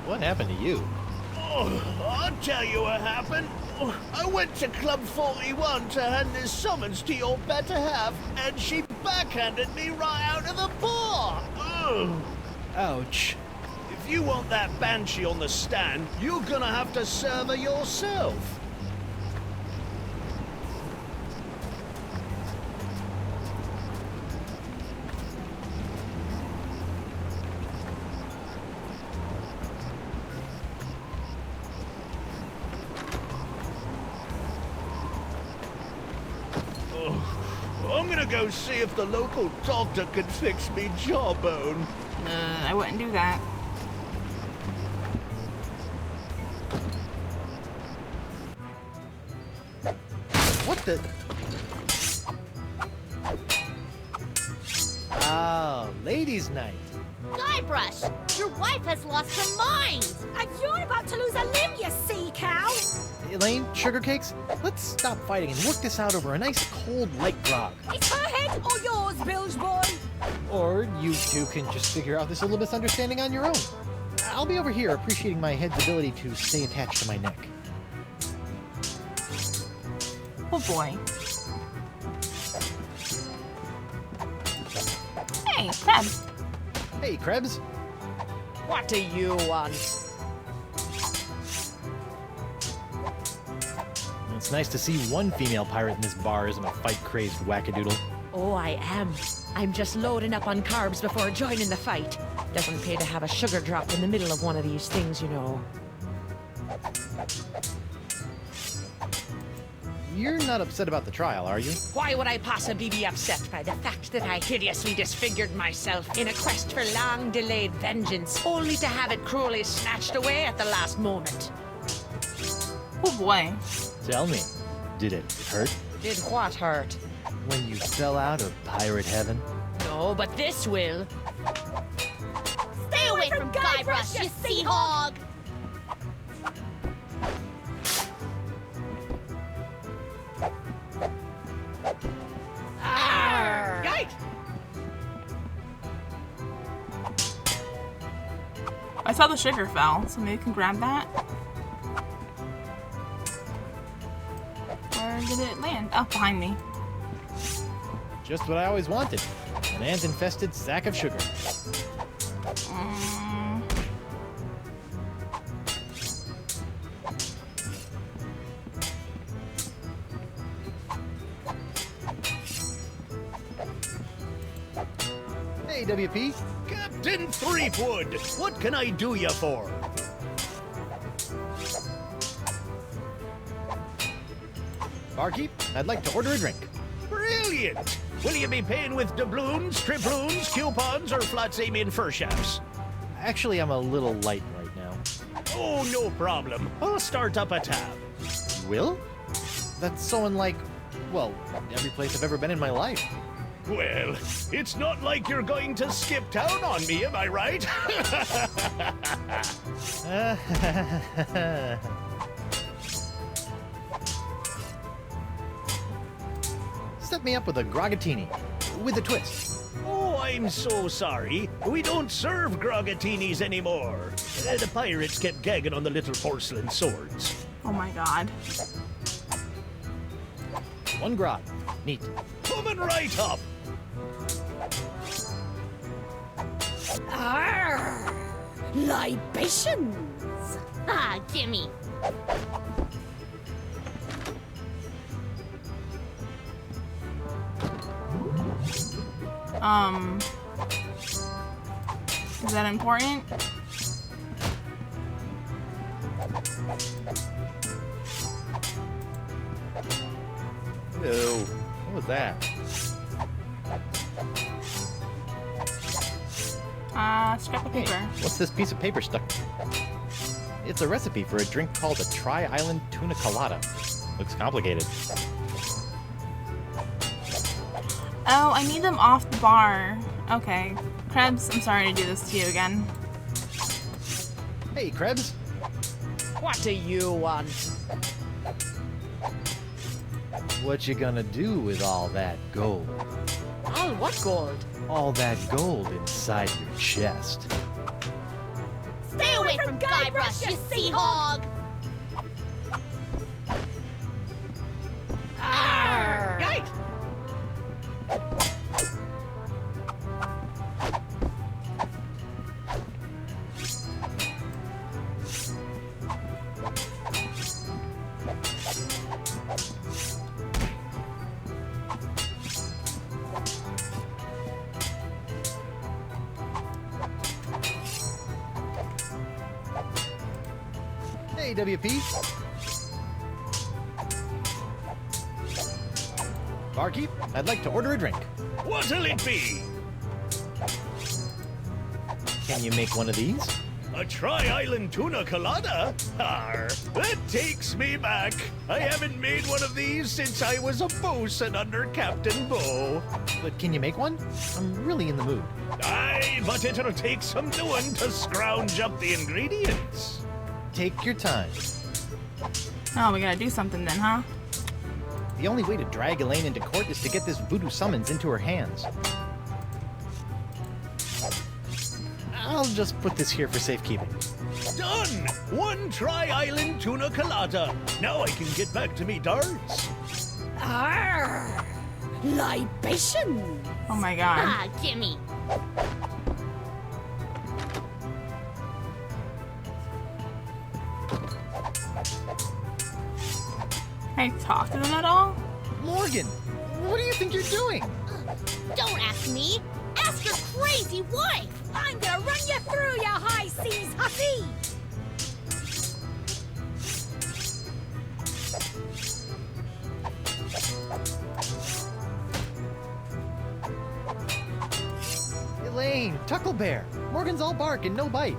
What happened to you? Oh, I'll tell you what happened. I went to Club 41 to hand this summons to your better half, and she backhanded me right out of the bar. Ugh. Ouch. If you want that banshee on the stand, you're gonna have to serve her yourself. I'm gonna go see if the local doctor can fix me jawbone. I wouldn't do that. What the... Ah, ladies' night. Guybrush, your wife has lost her mind! And you're about to lose a limb, you sea cow! Elaine, sugar cakes, let's stop fighting and work this out over a nice cold light grog. It's her head or yours, bilge boy! Or you two can just figure out this little misunderstanding on your own. I'll be over here appreciating my head's ability to stay attached to my neck. Oh boy. Hey, Krebs. Hey, Krebs. What do you want? It's nice to see one female pirate in this bar isn't a fight-crazed wackadoodle. Oh, I am. I'm just loading up on carbs before joining the fight. Doesn't pay to have a sugar drop in the middle of one of these things, you know. You're not upset about the trial, are you? Why would I possibly be upset by the fact that I hideously disfigured myself in a quest for long-delayed vengeance, only to have it cruelly snatched away at the last moment? Oh boy. Tell me, did it hurt? Did what hurt? When you fell out of pirate heaven? No, but this will. Stay away from Guybrush, you sea hog! Yikes! I saw the sugar fell, so maybe we can grab that. Where did it land? Oh, behind me. Just what I always wanted. An ant-infested sack of sugar. Hey, WP. Captain Threepwood, what can I do you for? Barkeep, I'd like to order a drink. Brilliant! Will you be paying with doubloons, triploons, coupons, or flat Samian fur shafts? Actually, I'm a little light right now. Oh, no problem. I'll start up a tab. You will? That's so unlike, well, every place I've ever been in my life. Well, it's not like you're going to skip town on me, am I right? Set me up with a grogatini, with a twist. Oh, I'm so sorry. We don't serve grogatinis anymore. The pirates kept gagging on the little porcelain swords. Oh my god. One grog. Neat. Coming right up. Arr! Libations! Ah, gimme. Is that important? Ew. What was that? Scrap of paper. What's this piece of paper stuck? It's a recipe for a drink called a Tri-Island Tuna Colada. Looks complicated. Oh, I need them off the bar. Okay. Krebs, I'm sorry to do this to you again. Hey, Krebs. What do you want? What you gonna do with all that gold? All what gold? All that gold inside your chest. Stay away from Guybrush, you sea hog! Arr! Yikes! Hey, WP. Barkeep, I'd like to order a drink. What'll it be? Can you make one of these? A Tri-Island Tuna Colada? Arr, that takes me back. I haven't made one of these since I was a bosun under Captain Bow. But can you make one? I'm really in the mood. Aye, but it'll take some doing to scrounge up the ingredients. Take your time. Oh, we gotta do something then, huh? The only way to drag Elaine into court is to get this voodoo summons into her hands. I'll just put this here for safekeeping. Done! One Tri-Island Tuna Colada. Now I can get back to me darts. Arr! Libations! Oh my god. Ah, gimme. Can I talk to them at all? Morgan, what do you think you're doing? Don't ask me. Ask your crazy wife. I'm gonna run you through, you high seas hussy! Elaine, Tucklebear. Morgan's all bark and no bite.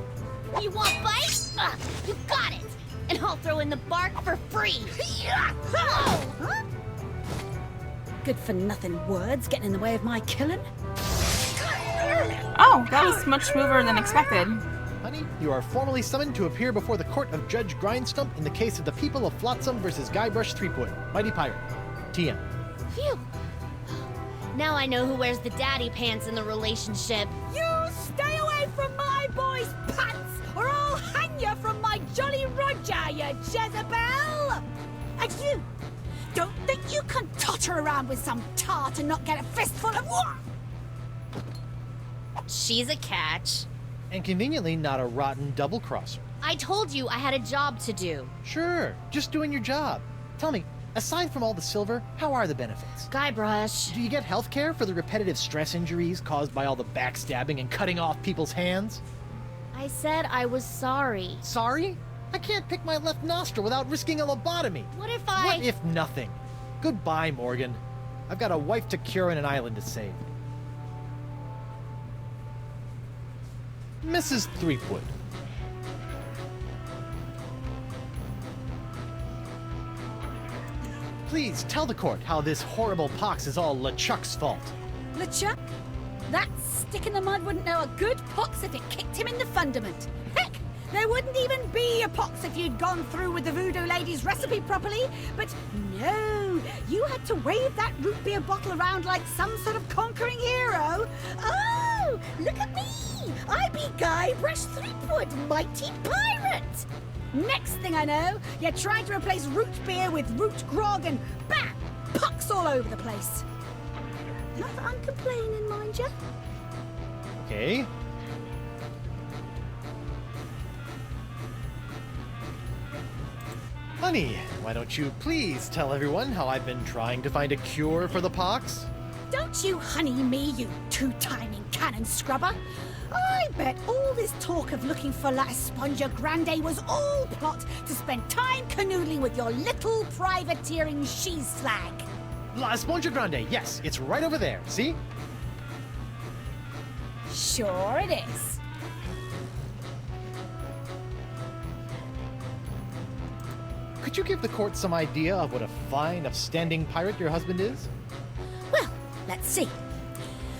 You want bite? You got it. And I'll throw in the bark for free. Huh? Good for nothing words getting in the way of my killing. Oh, that was much smoother than expected. Honey, you are formally summoned to appear before the court of Judge Grindstump in the case of the people of Flotsam versus Guybrush Threepwood, Mighty Pirate. TM. Phew. Now I know who wears the daddy pants in the relationship. You stay away from my boy's pants, or I'll hang you from my Jolly Roger, you Jezebel! And you, don't think you can totter around with some tart and not get a fistful of what? She's a catch. And conveniently not a rotten double-crosser. I told you I had a job to do. Sure, just doing your job. Tell me, aside from all the silver, how are the benefits? Guybrush. Do you get health care for the repetitive stress injuries caused by all the backstabbing and cutting off people's hands? I said I was sorry. Sorry? I can't pick my left nostril without risking a lobotomy. What if I... What if nothing? Goodbye, Morgan. I've got a wife to cure and an island to save. Mrs. Threepwood. Please tell the court how this horrible pox is all LeChuck's fault. LeChuck? That stick in the mud wouldn't know a good pox if it kicked him in the fundament. Heck, there wouldn't even be a pox if you'd gone through with the voodoo lady's recipe properly. But no, you had to wave that root beer bottle around like some sort of conquering hero. Oh, look at me! I be Guybrush Threepwood, mighty pirate! Next thing I know, you're trying to replace root beer with root grog and bam! Pox all over the place. Not that I'm complaining, mind you. Okay. Honey, why don't you please tell everyone how I've been trying to find a cure for the pox? Don't you honey me, you two-timing cannon scrubber. I bet all this talk of looking for La Esponja Grande was all plot to spend time canoodling with your little privateering she-slag. La Esponja Grande, yes, it's right over there, see? Sure it is. Could you give the court some idea of what a fine, upstanding pirate your husband is? Well, let's see.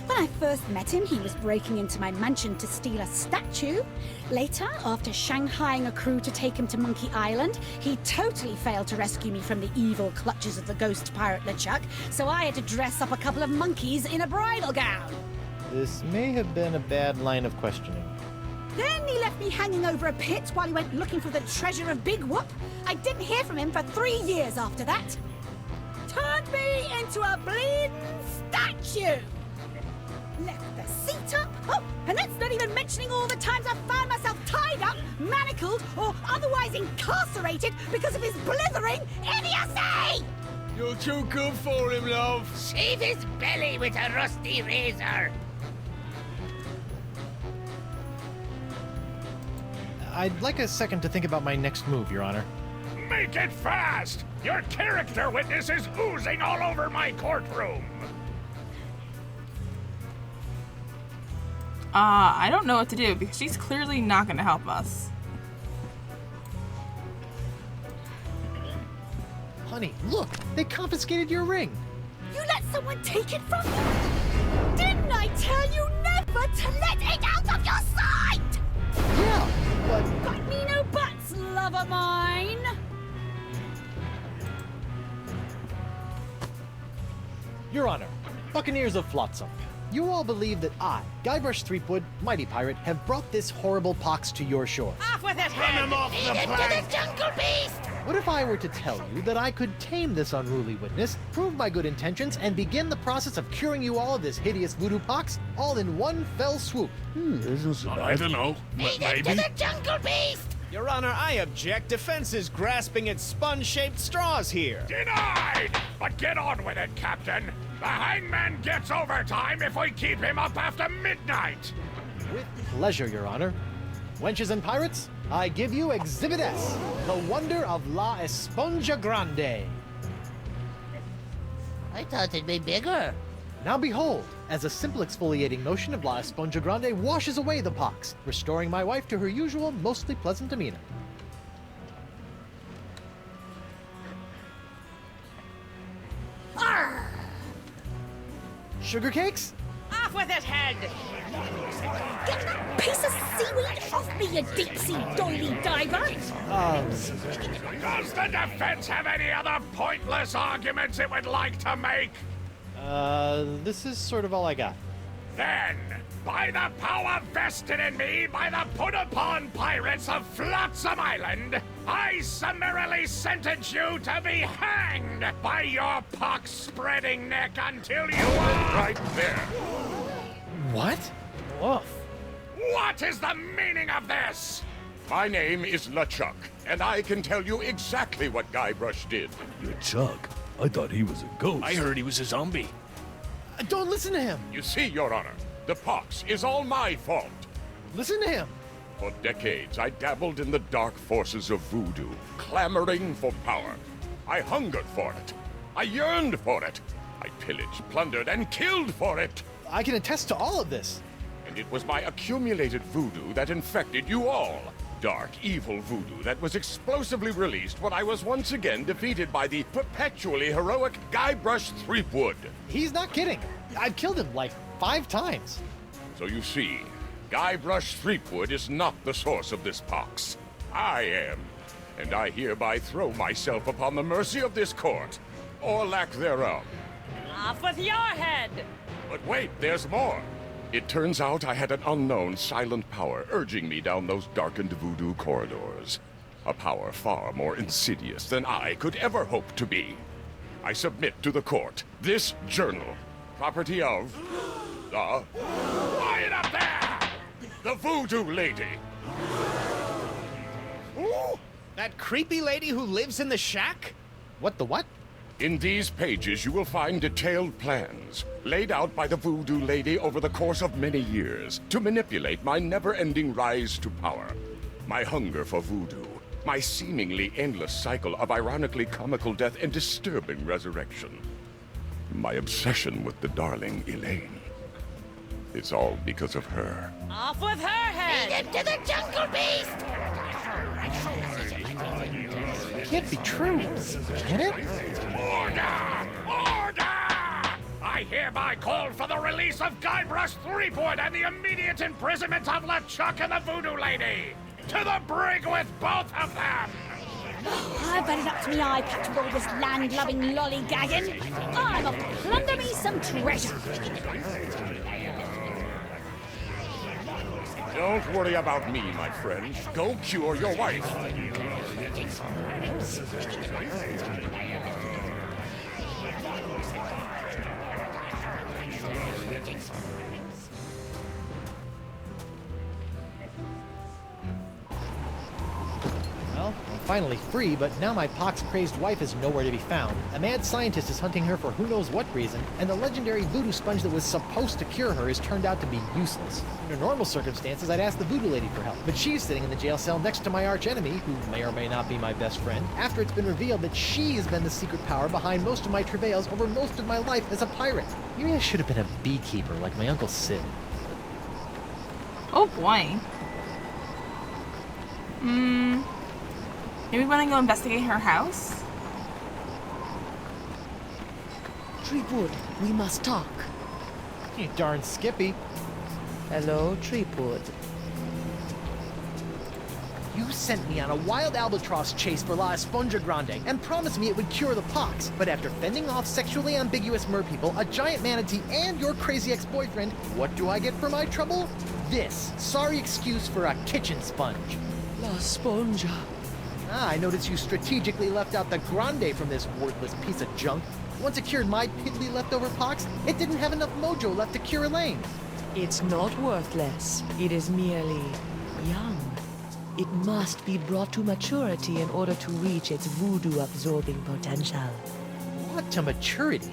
When I first met him, he was breaking into my mansion to steal a statue. Later, after shanghaiing a crew to take him to Monkey Island, he totally failed to rescue me from the evil clutches of the ghost pirate LeChuck, so I had to dress up a couple of monkeys in a bridal gown. This may have been a bad line of questioning. Then he left me hanging over a pit while he went looking for the treasure of Big Whoop. I didn't hear from him for 3 years after that. Turned me into a bleeding statue. Left the seat up. Oh, and that's not even mentioning all the times I found myself tied up, manacled, or otherwise incarcerated because of his blithering idiocy! You're too good for him, love. Shave his belly with a rusty razor. I'd like a second to think about my next move, Your Honor. Make it fast! Your character witness is oozing all over my courtroom! I don't know what to do because she's clearly not going to help us. Honey, look! They confiscated your ring! You let someone take it from you? Didn't I tell you never to let it out of your sight? Yeah, but... Got me no buts, love of mine! Your Honor, Buccaneers of Flotsam, you all believe that I, Guybrush Threepwood, Mighty Pirate, have brought this horrible pox to your shore. Off with it! Run him off the To the plank. jungle beast! What if if I were to tell you that I could tame this unruly witness, prove my good intentions, and begin the process of curing you all of this hideous voodoo pox, all in one fell swoop? I don't know. Lead him to the jungle beast! Your Honor, I object. Defense is grasping at sponge-shaped straws here. Denied! But get on with it, Captain. The hangman gets overtime if we keep him up after midnight. With pleasure, Your Honor. Wenches and pirates, I give you Exhibit S, the wonder of La Esponja Grande. I thought it'd be bigger. Now behold, as a simple exfoliating motion of La Esponja Grande washes away the pox, restoring my wife to her usual, mostly pleasant demeanor. Arr! Sugar cakes? Off with his head! Get that piece of seaweed off me, you deep-sea doily diver! Does the defense have any other pointless arguments it would like to make? This is sort of all I got. Then, by the power vested in me by the put-upon pirates of Flotsam Island, I summarily sentence you to be hanged by your pox-spreading neck until you are... Right there. What? Woof. What is the meaning of this? My name is LeChuck, and I can tell you exactly what Guybrush did. Chuck, I thought he was a ghost. I heard he was a zombie. Don't listen to him! You see, Your Honor, the pox is all my fault. Listen to him! For decades, I dabbled in the dark forces of voodoo, clamoring for power. I hungered for it. I yearned for it. I pillaged, plundered, and killed for it. I can attest to all of this. And it was my accumulated voodoo that infected you all. Dark, evil voodoo that was explosively released when I was once again defeated by the perpetually heroic Guybrush Threepwood. He's not kidding. I've killed him like 5 times. So you see, Guybrush Threepwood is not the source of this pox. I am. And I hereby throw myself upon the mercy of this court, or lack thereof. Off with your head! But wait, there's more. It turns out I had an unknown silent power urging me down those darkened voodoo corridors. A power far more insidious than I could ever hope to be. I submit to the court this journal, property of the... Quiet up there! The Voodoo Lady. Ooh, that creepy lady who lives in the shack? What the what? In these pages, you will find detailed plans laid out by the Voodoo Lady over the course of many years to manipulate my never-ending rise to power. My hunger for voodoo, my seemingly endless cycle of ironically comical death and disturbing resurrection. My obsession with the darling Elaine. It's all because of her. Off with her head! Lead him to the jungle beast! It can't be true. Can it? Order! Order! I hereby call for the release of Guybrush Threepwood and the immediate imprisonment of LeChuck and the Voodoo Lady! To the brig with both of them! I've had it up to me eye patch with all this land-loving lollygagging. I'm off to plunder me some treasure. Don't worry about me, my friend. Go cure your wife. Well, I'm finally free, but now my pox-crazed wife is nowhere to be found. A mad scientist is hunting her for who knows what reason, and the legendary voodoo sponge that was supposed to cure her has turned out to be useless. Under normal circumstances, I'd ask the voodoo lady for help, but she's sitting in the jail cell next to my archenemy, who may or may not be my best friend, after it's been revealed that she has been the secret power behind most of my travails over most of my life as a pirate. Maybe I should have been a beekeeper like my Uncle Sid. Oh boy. Maybe we want to go investigate her house? Threepwood, we must talk. You darn Skippy. Hello, Threepwood. You sent me on a wild albatross chase for La Esponja Grande and promised me it would cure the pox. But after fending off sexually ambiguous merpeople, a giant manatee, and your crazy ex-boyfriend, what do I get for my trouble? This sorry excuse for a kitchen sponge. La Esponja. I noticed you strategically left out the Grande from this worthless piece of junk. Once it cured my piddly leftover pox, it didn't have enough mojo left to cure Elaine. It's not worthless. It is merely young. It must be brought to maturity in order to reach its voodoo-absorbing potential. What to maturity?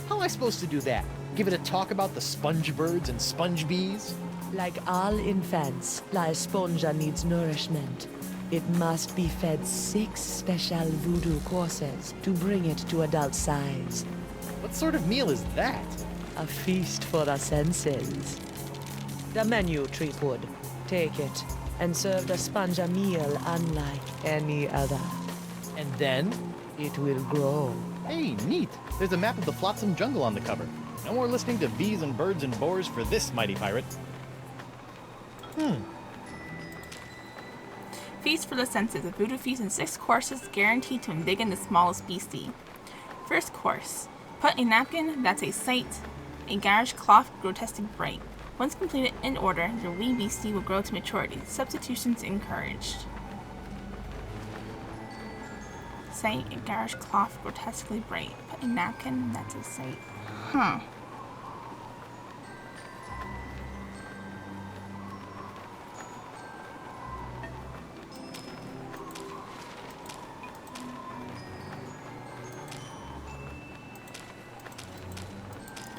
How am I supposed to do that? Give it a talk about the sponge birds and sponge bees? Like all infants, La Esponja needs nourishment. It must be fed 6 special voodoo courses to bring it to adult size. What sort of meal is that? A feast for the senses. The menu, Treepwood. Take it, and serve the sponge a meal unlike any other. And then? It will grow. Hey, neat. There's a map of the Flotsam Jungle on the cover. No more listening to bees and birds and boars for this mighty pirate. Feast for the senses. A voodoo feast in 6 courses guaranteed to embiggen the smallest beastie. First course. Put a napkin, that's a sight. A garish cloth grotesquely bright. Once completed in order, the wee beastie will grow to maturity. Substitutions encouraged. Sight, a garish cloth grotesquely bright. Put a napkin, that's a sight. Huh.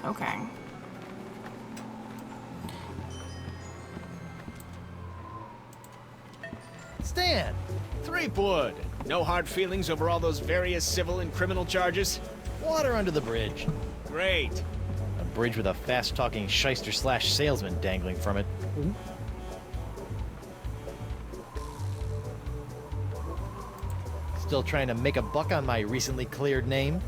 Okay. Stan! Threepwood! No hard feelings over all those various civil and criminal charges? Water under the bridge. Great. A bridge with a fast-talking shyster/salesman dangling from it. Still trying to make a buck on my recently cleared name?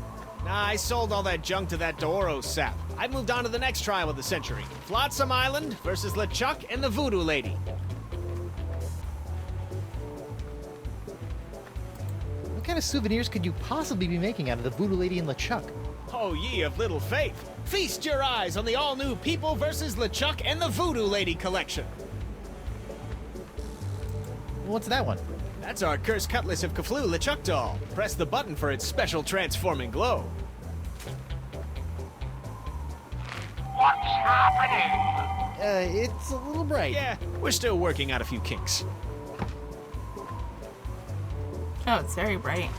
Nah, I sold all that junk to that Doro sap. I moved on to the next trial of the century. Flotsam Island versus LeChuck and the Voodoo Lady. What kind of souvenirs could you possibly be making out of the Voodoo Lady and LeChuck? Oh, ye of little faith. Feast your eyes on the all-new People versus LeChuck and the Voodoo Lady collection. What's that one? That's our Cursed Cutlass of Cthulhu LeChuck doll. Press the button for its special transforming glow. What's happening? It's a little bright. Yeah, we're still working out a few kinks. Oh, it's very bright.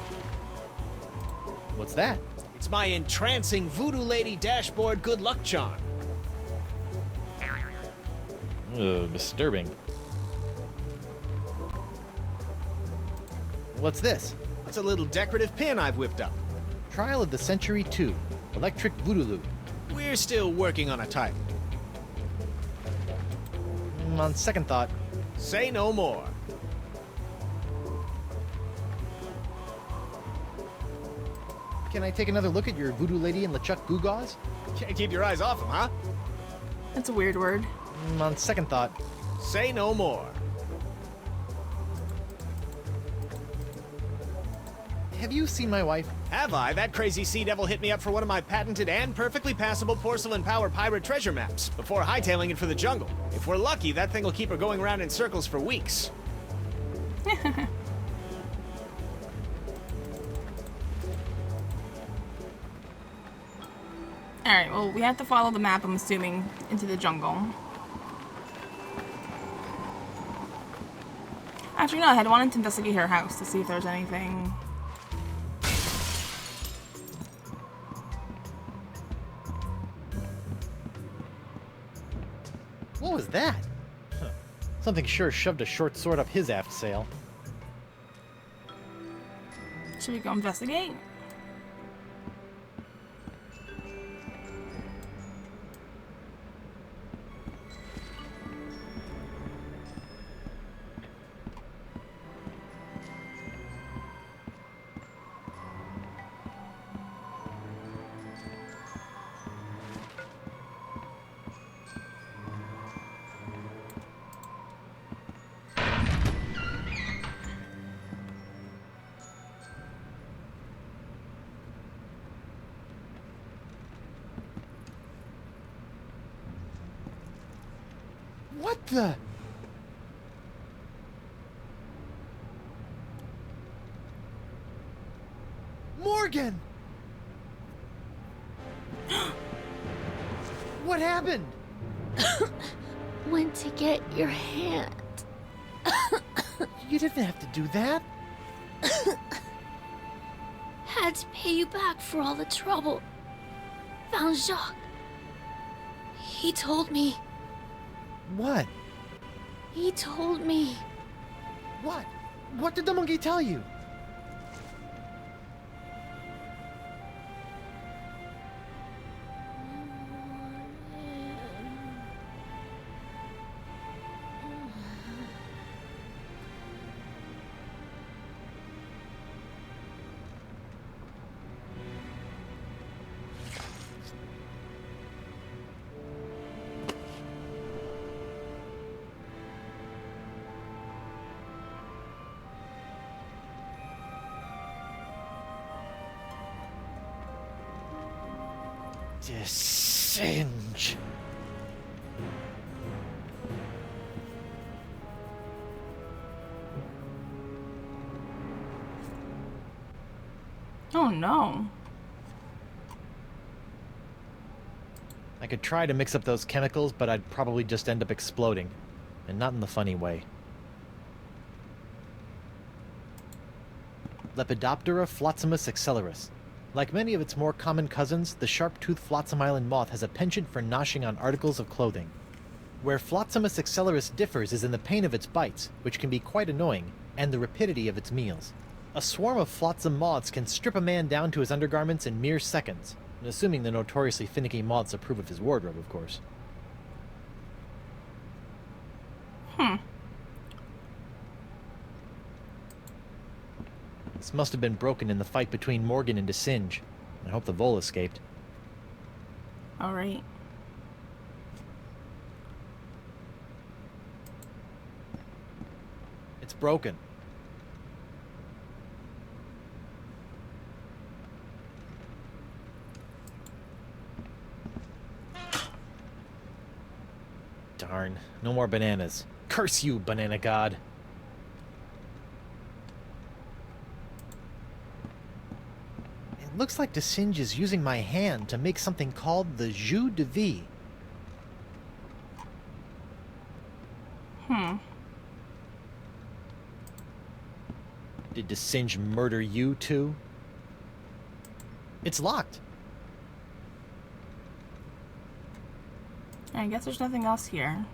What's that? It's my entrancing Voodoo Lady dashboard good luck charm. Disturbing. What's this? It's a little decorative pin I've whipped up. Trial of the Century 2. Electric Voodoo. We're still working on a title. On second thought. Say no more. Can I take another look at your Voodoo Lady and LeChuck Gewgaws? Can't keep your eyes off him, huh? That's a weird word. On second thought. Say no more. Have you seen my wife? Have I? That crazy sea devil hit me up for one of my patented and perfectly passable porcelain power pirate treasure maps before hightailing it for the jungle. If we're lucky, that thing will keep her going around in circles for weeks. Alright, well, we have to follow the map, I'm assuming, into the jungle. Actually, no, I had wanted to investigate her house to see if there's anything. What was that? Huh. Something sure shoved a short sword up his aft sail. Should we go investigate? What the? Morgan! What happened? Went to get your hand. You didn't have to do that. Had to pay you back for all the trouble. Found Jacques. He told me. What? He told me. What? What did the monkey tell you? Singe. Oh no. I could try to mix up those chemicals, but I'd probably just end up exploding. And not in the funny way. Lepidoptera flotzimus accelerus. Like many of its more common cousins, the sharp-toothed Flotsam Island moth has a penchant for noshing on articles of clothing. Where Flotzimus accelerus differs is in the pain of its bites, which can be quite annoying, and the rapidity of its meals. A swarm of flotsam moths can strip a man down to his undergarments in mere seconds, assuming the notoriously finicky moths approve of his wardrobe, of course. This must have been broken in the fight between Morgan and Desinge. I hope the vole escaped. Alright. It's broken. Darn, no more bananas. Curse you, banana god. It looks like Desinge is using my hand to make something called the Jus de Vie. Did Desinge murder you too? It's locked. I guess there's nothing else here.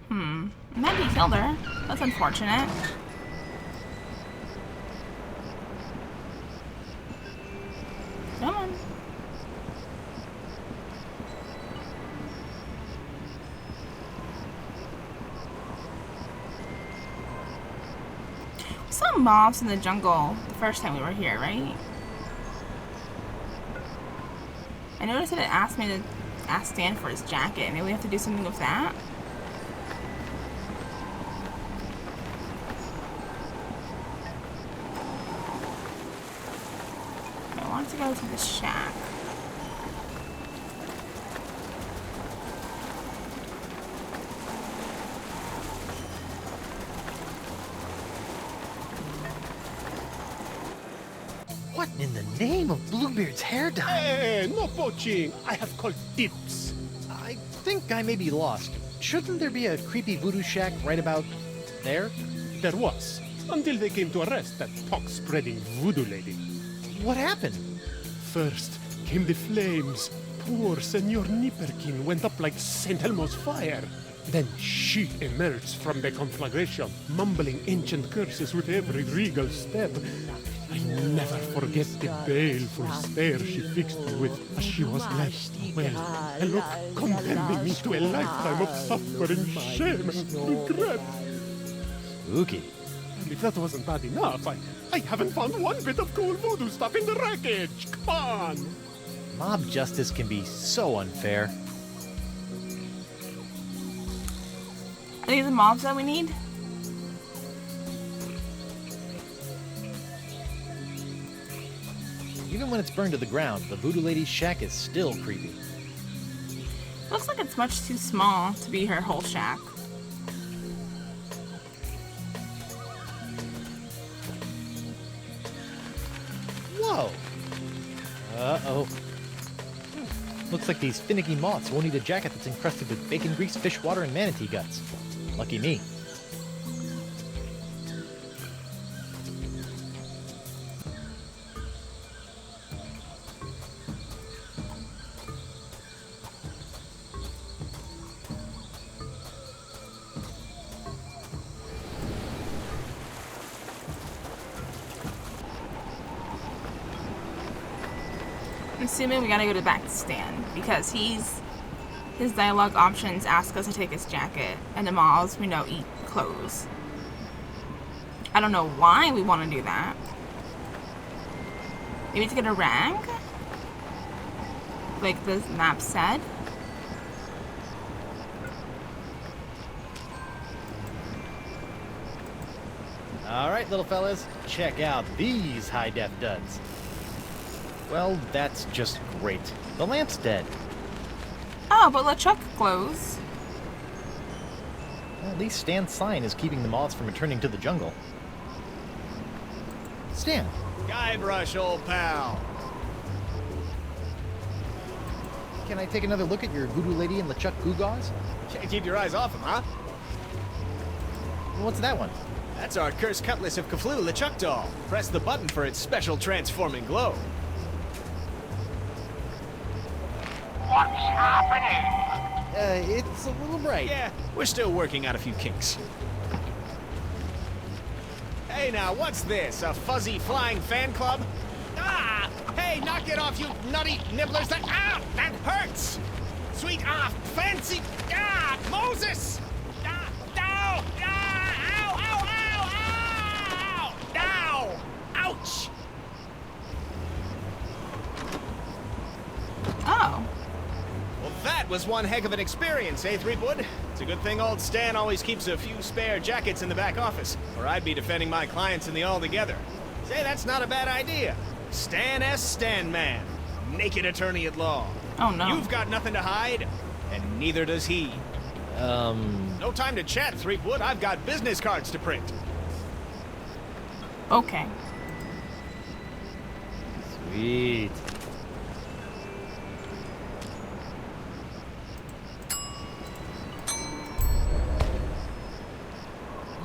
Maybe killed her. That's unfortunate. Come on. We saw mobs in the jungle the first time we were here, right? I noticed that it asked me to ask Stan for his jacket. Maybe we have to do something with that? I want to go to the shack. What in the name of Bluebeard's hair dye? Hey, no poaching. I have called dibs. I think I may be lost. Shouldn't there be a creepy voodoo shack right about there? There was, until they came to arrest that pox-spreading voodoo lady. What happened? First came the flames. Poor Senor Nipperkin went up like St. Elmo's fire. Then she emerged from the conflagration, mumbling ancient curses with every regal step. I never forget the baleful stare she fixed me with as she was like, well, a look condemning me to a lifetime of suffering, shame, and regret. Spooky. And if that wasn't bad enough, I haven't found one bit of cool voodoo stuff in the wreckage. Come on! Mob justice can be so unfair. Are these the mobs that we need? Even when it's burned to the ground, the voodoo lady's shack is still creepy. Looks like it's much too small to be her whole shack. Oh. Uh-oh. Looks like these finicky moths won't eat a jacket that's encrusted with bacon grease, fish water, and manatee guts. Lucky me. I'm assuming we gotta go back to Stan, because his dialogue options ask us to take his jacket, and the Moths, we know, eat clothes. I don't know why we want to do that. Maybe to get a rank? Like the map said? Alright, little fellas, check out these high-def duds. Well, that's just great. The lamp's dead. Oh, but LeChuck glows. Well, at least Stan's sign is keeping the moths from returning to the jungle. Stan. Guybrush, old pal. Can I take another look at your voodoo lady and LeChuck Goo-Gaws? Can't keep your eyes off him, huh? What's that one? That's our cursed cutlass of Kaflu, LeChuck doll. Press the button for its special transforming glow. What's happening? It's a little bright. Yeah, we're still working out a few kinks. Hey now, what's this? A fuzzy flying fan club? Ah! Hey, knock it off, you nutty nibblers! That hurts! Sweet fancy Moses! Ow! Ouch! Oh. Well, that was one heck of an experience, eh, Threepwood? It's a good thing old Stan always keeps a few spare jackets in the back office, or I'd be defending my clients in the Altogether. Say, that's not a bad idea. Stan S. Stanman, naked attorney at law. Oh, no. You've got nothing to hide, and neither does he. No time to chat, Threepwood. I've got business cards to print. Okay. Sweet.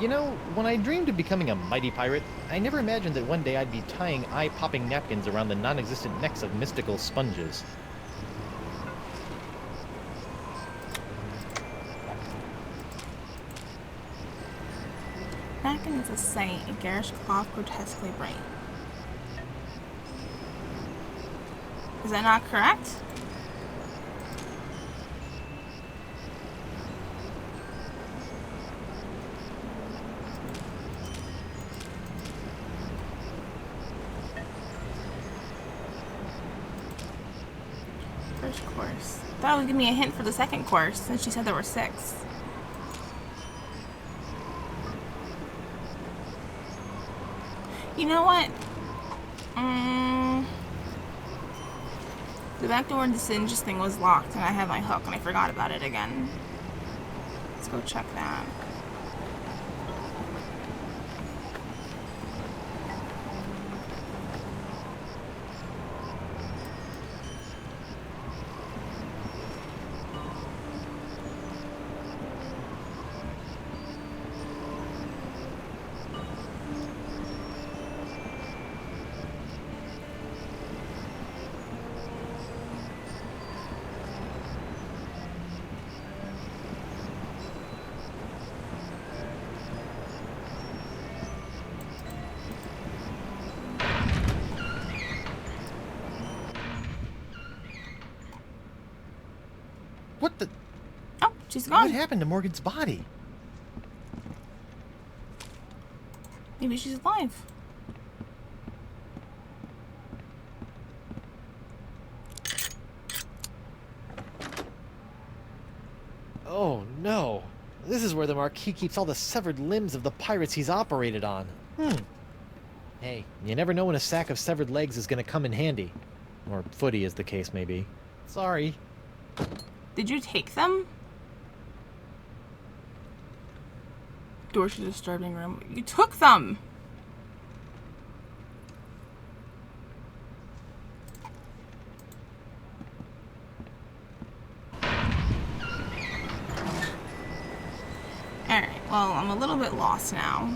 You know, when I dreamed of becoming a mighty pirate, I never imagined that one day I'd be tying eye-popping napkins around the non-existent necks of mystical sponges. Napkin is a sight, a garish cloth grotesquely bright. Is that not correct? First course. That would give me a hint for the second course, since she said there were 6. You know what? The back door in the Singe's thing was locked, and I had my hook, and I forgot about it again. Let's go check that. What the? Oh, she's gone. What happened to Morgan's body? Maybe she's alive. Oh no. This is where the Marquis keeps all the severed limbs of the pirates he's operated on. Hey, you never know when a sack of severed legs is gonna come in handy. Or footy, as the case may be. Sorry. Did you take them? Door to the disturbing room. You took them! a little bit lost now.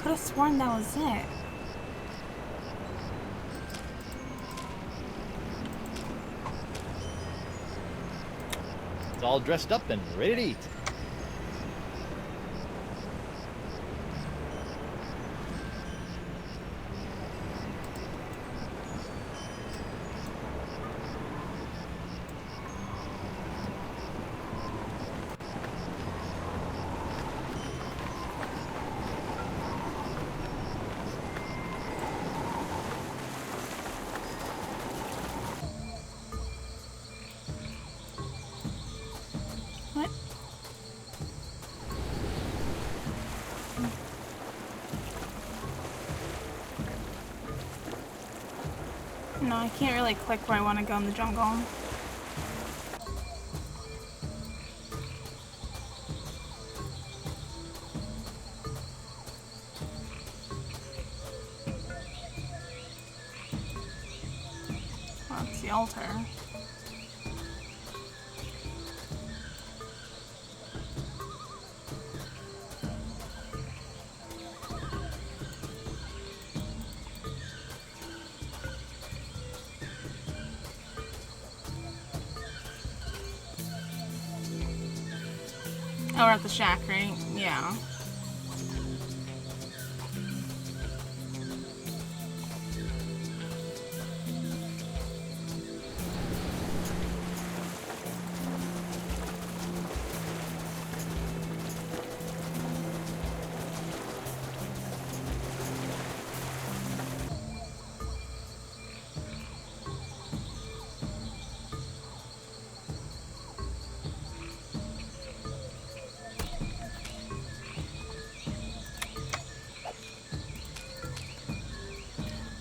Could have sworn that was it. It's all dressed up and ready to eat. What? No, I can't really click where I want to go in the jungle. Oh, it's the altar. Oh, we're at the shack, right? Yeah.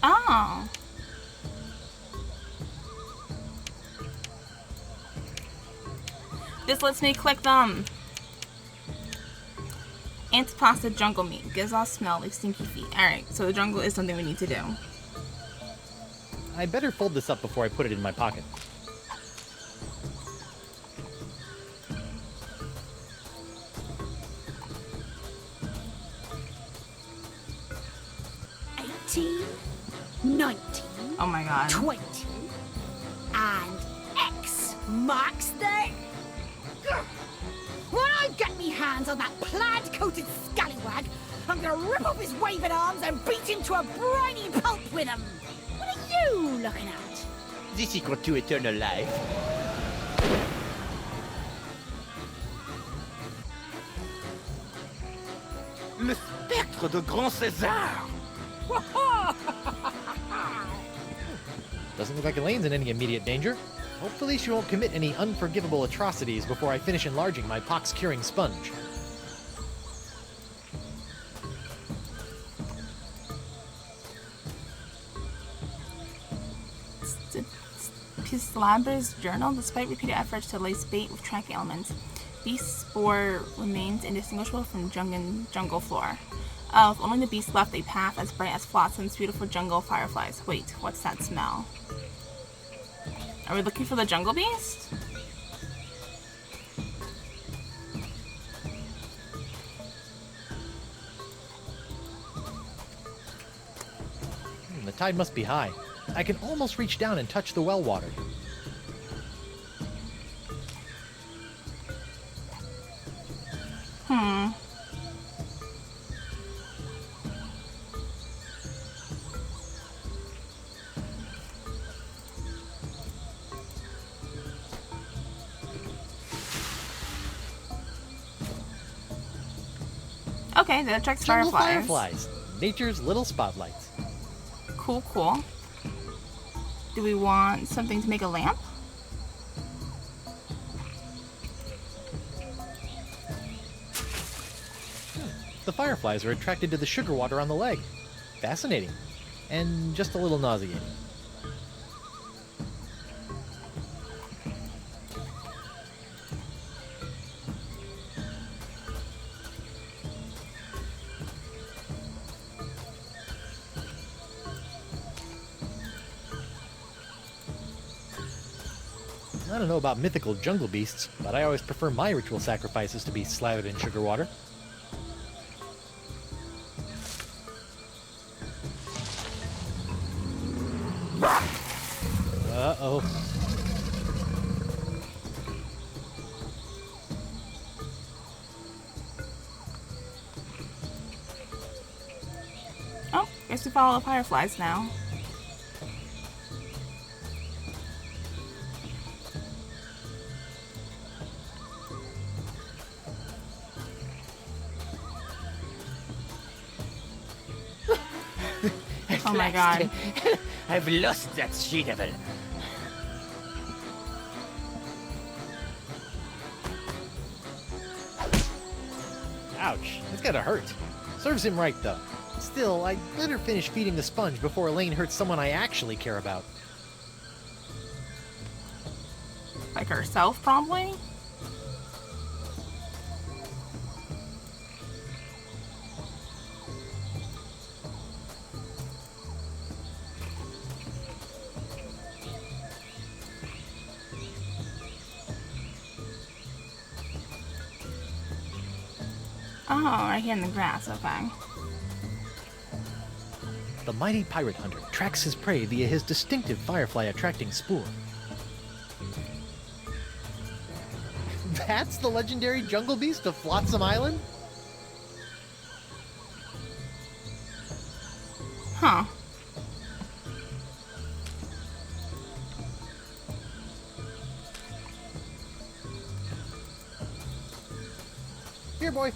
Oh. This lets me click them. Antipasta jungle meat. Gives off smell like stinky feet. Alright, so the jungle is something we need to do. I better fold this up before I put it in my pocket. Oh my god. 20. And X marks the... When I get me hands on that plaid-coated scallywag, I'm gonna rip off his waving arms and beat him to a briny pulp with them. What are you looking at? This equal to eternal life. Le spectre de Grand César! Doesn't look like Elaine's in any immediate danger. Hopefully she won't commit any unforgivable atrocities before I finish enlarging my pox-curing sponge. Pislaber's journal. Despite repeated efforts to lace bait with track elements, beast spore remains indistinguishable from jungle floor. Oh, if only the beast left a path as bright as Flotsam's beautiful jungle fireflies. Wait, what's that smell? Are we looking for the jungle beast? The tide must be high. I can almost reach down and touch the well water. Okay, that attracts Jungle fireflies. Nature's little spotlights. Cool, cool. Do we want something to make a lamp? The fireflies are attracted to the sugar water on the leg. Fascinating. And just a little nauseating. I don't know about mythical jungle beasts, but I always prefer my ritual sacrifices to be slathered in sugar water. Uh-oh. Oh, guess we follow the fireflies now. Oh my god. I've lost that she-devil. Ouch, that's gotta hurt. Serves him right, though. Still, I'd better finish feeding the sponge before Elaine hurts someone I actually care about. Like herself, probably? Oh, right here in the grass, okay. The mighty pirate hunter tracks his prey via his distinctive firefly-attracting spoor. That's the legendary jungle beast of Flotsam Island? Huh. Here, boy.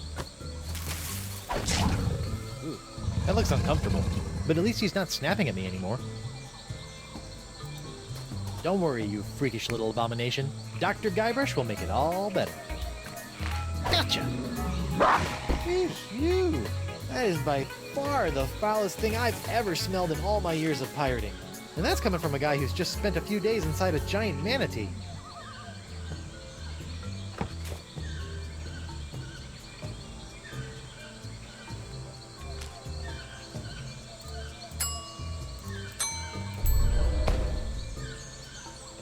Ooh, that looks uncomfortable. But at least he's not snapping at me anymore. Don't worry, you freakish little abomination. Dr. Guybrush will make it all better. Gotcha! Phew! That is by far the foulest thing I've ever smelled in all my years of pirating. And that's coming from a guy who's just spent a few days inside a giant manatee.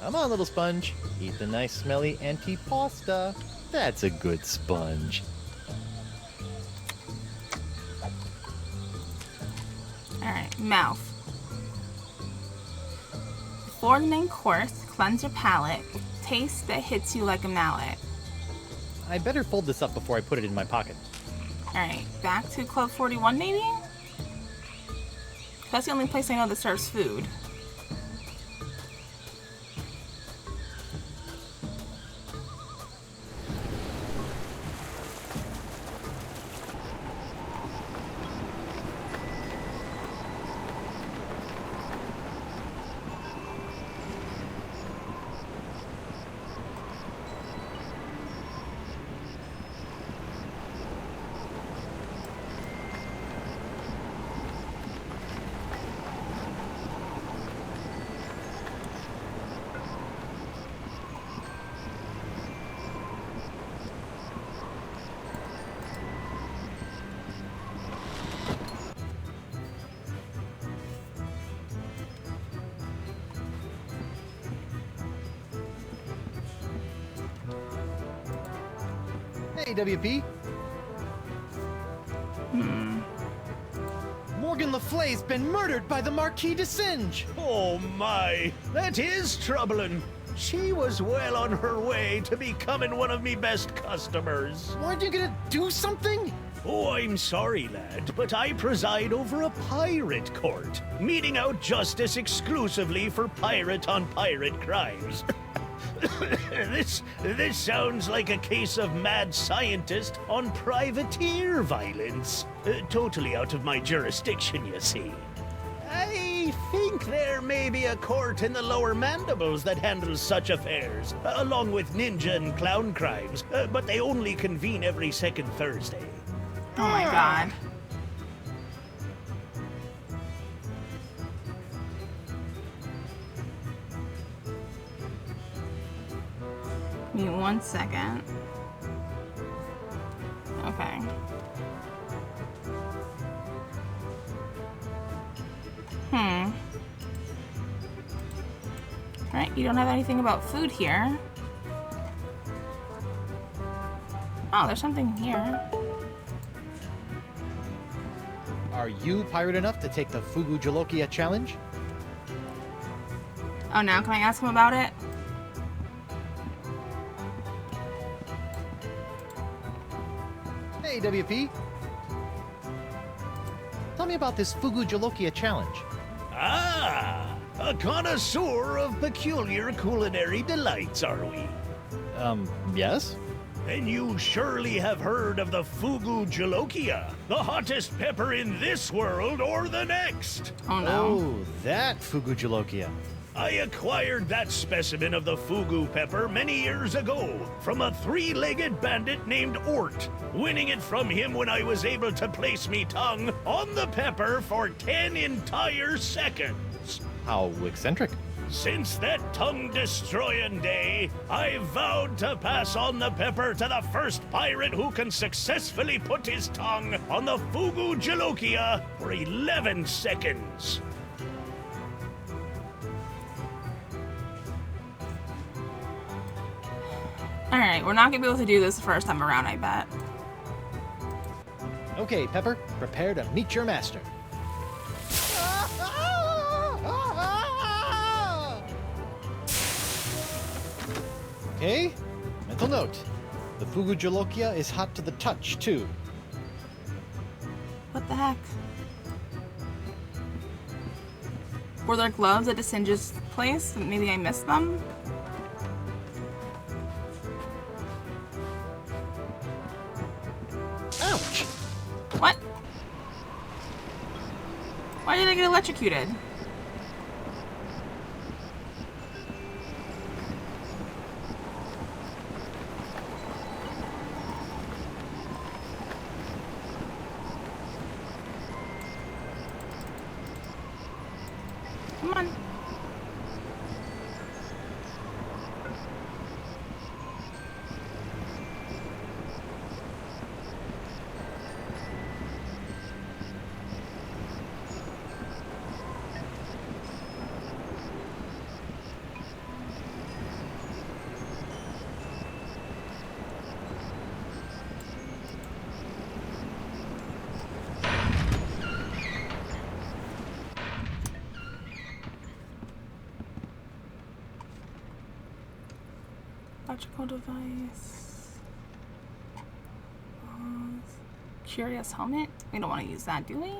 Come on, little sponge. Eat the nice smelly antipasta. That's a good sponge. Alright, mouth. Before the main course, cleanse your palate. Taste that hits you like a mallet. I better fold this up before I put it in my pocket. Alright, back to Club 41 maybe? That's the only place I know that serves food. Hey, WP. Morgan Le Fay's been murdered by the Marquis de Singe. Oh my, that is troubling. She was well on her way to becoming one of me best customers. Aren't you gonna do something? Oh, I'm sorry, lad, but I preside over a pirate court, meting out justice exclusively for pirate-on-pirate crimes. This sounds like a case of mad scientist on privateer violence. Totally out of my jurisdiction, you see. I think there may be a court in the lower mandibles that handles such affairs, along with ninja and clown crimes, but they only convene every second Thursday. Oh my god. Give me 1 second. Okay. Alright, you don't have anything about food here. Oh, there's something here. Are you pirate enough to take the Fugu Jalokia challenge? Oh, now can I ask him about it? Hey, WP. Tell me about this Fugu Jalokia challenge. Ah, a connoisseur of peculiar culinary delights, are we? Yes? Then you surely have heard of the Fugu Jalokia, the hottest pepper in this world or the next. Oh no. Oh, that Fugu Jalokia. I acquired that specimen of the Fugu pepper many years ago from a three-legged bandit named Ort, winning it from him when I was able to place me tongue on the pepper for 10 entire seconds. How eccentric. Since that tongue-destroying day, I vowed to pass on the pepper to the first pirate who can successfully put his tongue on the Fugu Jalokia for 11 seconds. Alright, we're not gonna be able to do this the first time around, I bet. Okay, Pepper, prepare to meet your master. Okay, mental note. The Fugu Jalokia is hot to the touch, too. What the heck? Were there gloves at Singe's place? Maybe I missed them? Ouch! What? Why did I get electrocuted? Come on. Electrical device. Curious helmet. We don't want to use that, do we?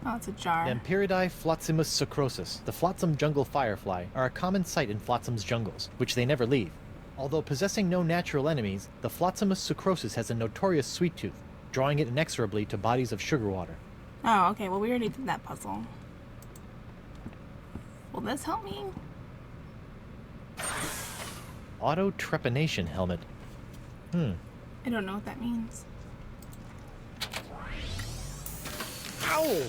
Oh, it's a jar. Amperidae flotzimus sucrosus, the flotsam jungle firefly, are a common sight in Flotsam's jungles, which they never leave. Although possessing no natural enemies, the Flotzimus sucrosus has a notorious sweet tooth, drawing it inexorably to bodies of sugar water. Oh, okay. Well, we already did that puzzle. Will this help me? Auto trepanation helmet. I don't know what that means. Ow!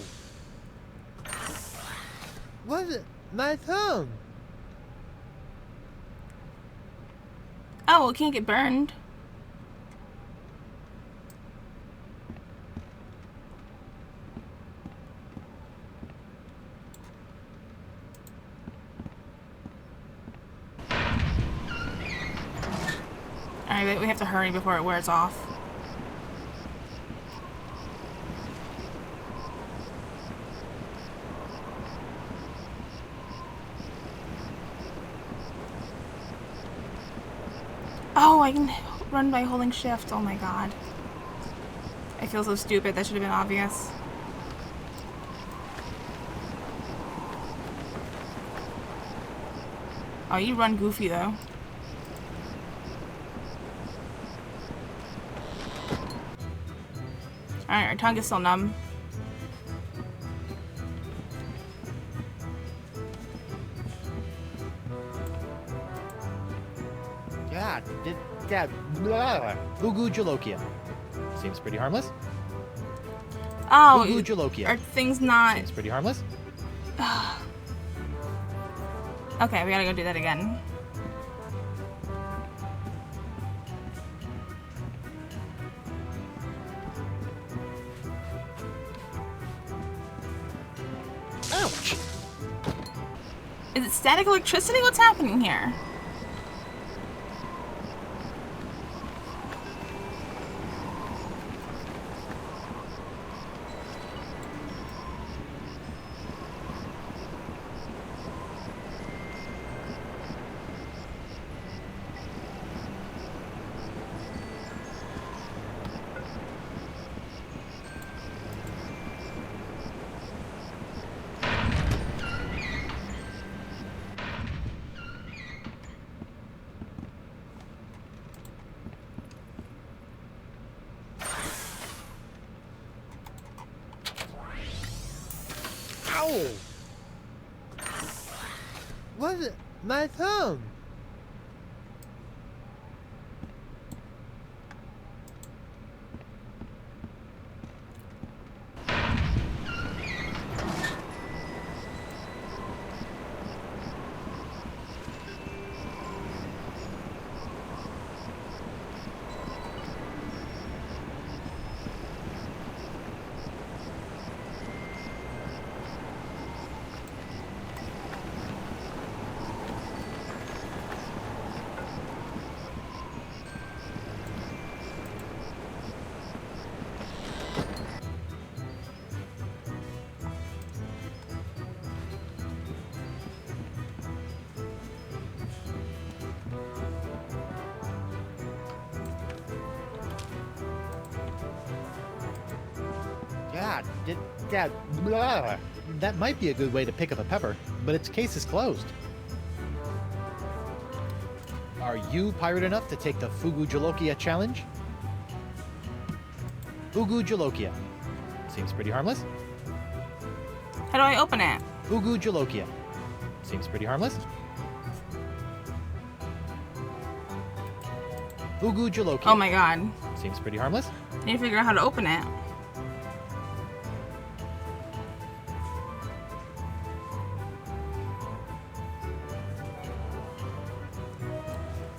What? My thumb! Oh, well, it can't get burned. Alright, we have to hurry before it wears off. Oh, I can run by holding shift. Oh my god. I feel so stupid. That should have been obvious. Oh, you run goofy though. Alright, our tongue is still numb. God, Fugu Jalokia. Seems pretty harmless. Oh, Fugu Jalokia. are things not... Seems pretty harmless. Okay, we gotta go do that again. Ouch! Is it static electricity? What's happening here? Ow! What? My thumb! God, that might be a good way to pick up a pepper, but its case is closed. Are you pirate enough to take the Fugu Jalokia challenge? Fugu Jalokia. Seems pretty harmless. How do I open it? Fugu Jalokia. Seems pretty harmless. Fugu Jalokia. Oh my god. Seems pretty harmless. I need to figure out how to open it.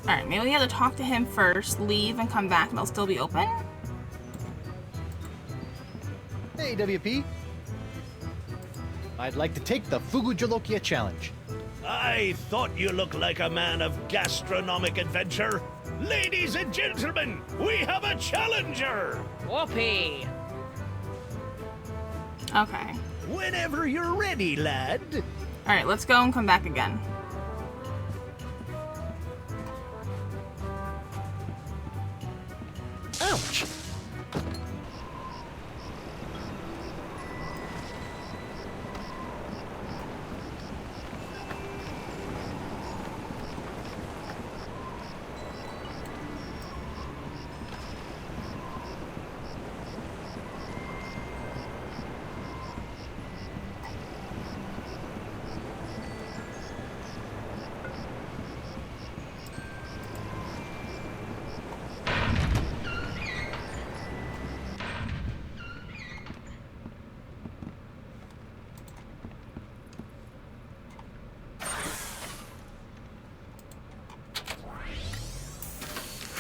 Alright, maybe we have to talk to him first, leave, and come back, and it'll still be open? Hey, WP. I'd like to take the Fugu Jalokia challenge. I thought you looked like a man of gastronomic adventure. Ladies and gentlemen, we have a challenger! Whoopee! Okay. Whenever you're ready, lad. Alright, let's go and come back again. Ouch!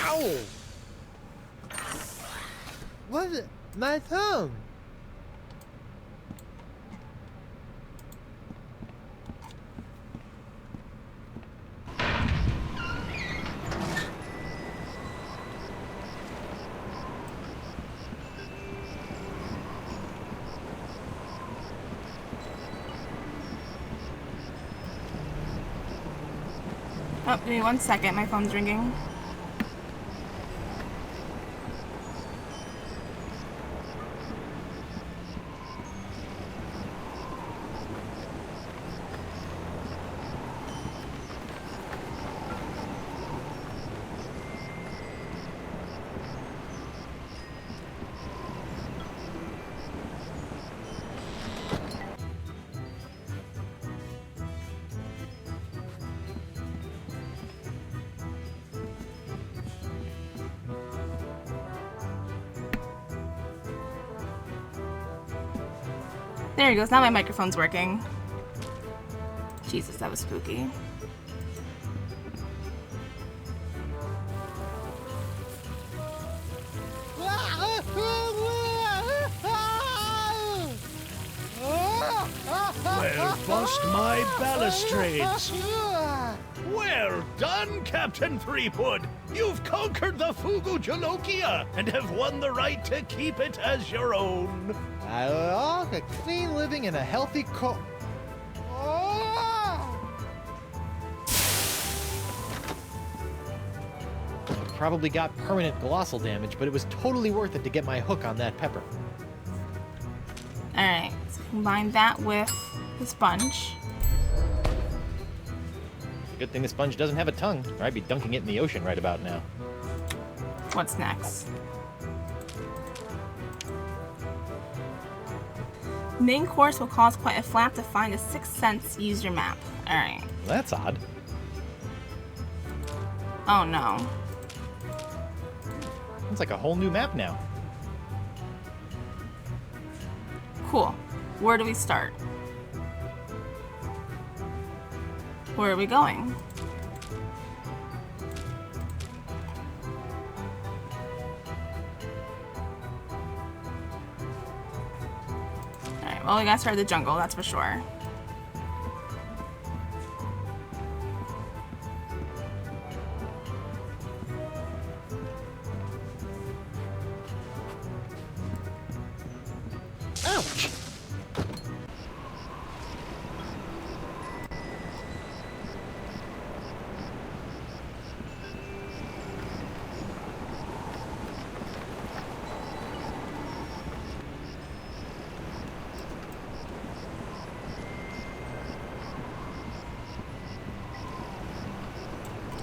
Ow! What? My thumb! Oh, give me 1 second, my phone's ringing. There he goes. Now my microphone's working. Jesus, that was spooky. Well, bust my balustrades. Well done, Captain Threepwood! You've conquered the Fugu Jalokia and have won the right to keep it as your own. A clean living and a healthy Probably got permanent glossal damage, but it was totally worth it to get my hook on that pepper. Alright, so combine that with the sponge. Good thing the sponge doesn't have a tongue, or I'd be dunking it in the ocean right about now. What's next? Main course will cause quite a flap to find a Sixth Sense user map. Alright. Well, that's odd. Oh no. It's like a whole new map now. Cool. Where do we start? Where are we going? Alright, well we gotta start the jungle, that's for sure. Ouch!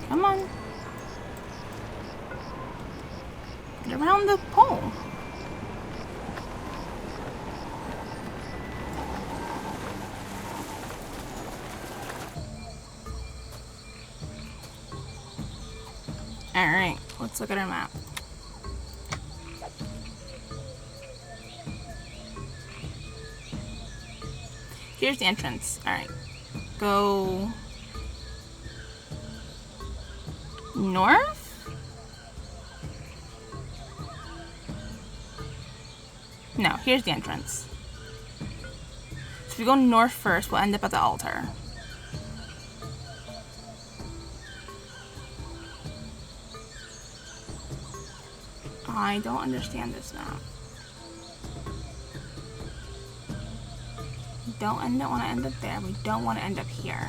Come on. Get around the pole. Alright, let's look at our map. Here's the entrance. Alright. Go north? No, here's the entrance. So if we go north first, we'll end up at the altar. I don't understand this map. We don't want to end up there. We don't want to end up here.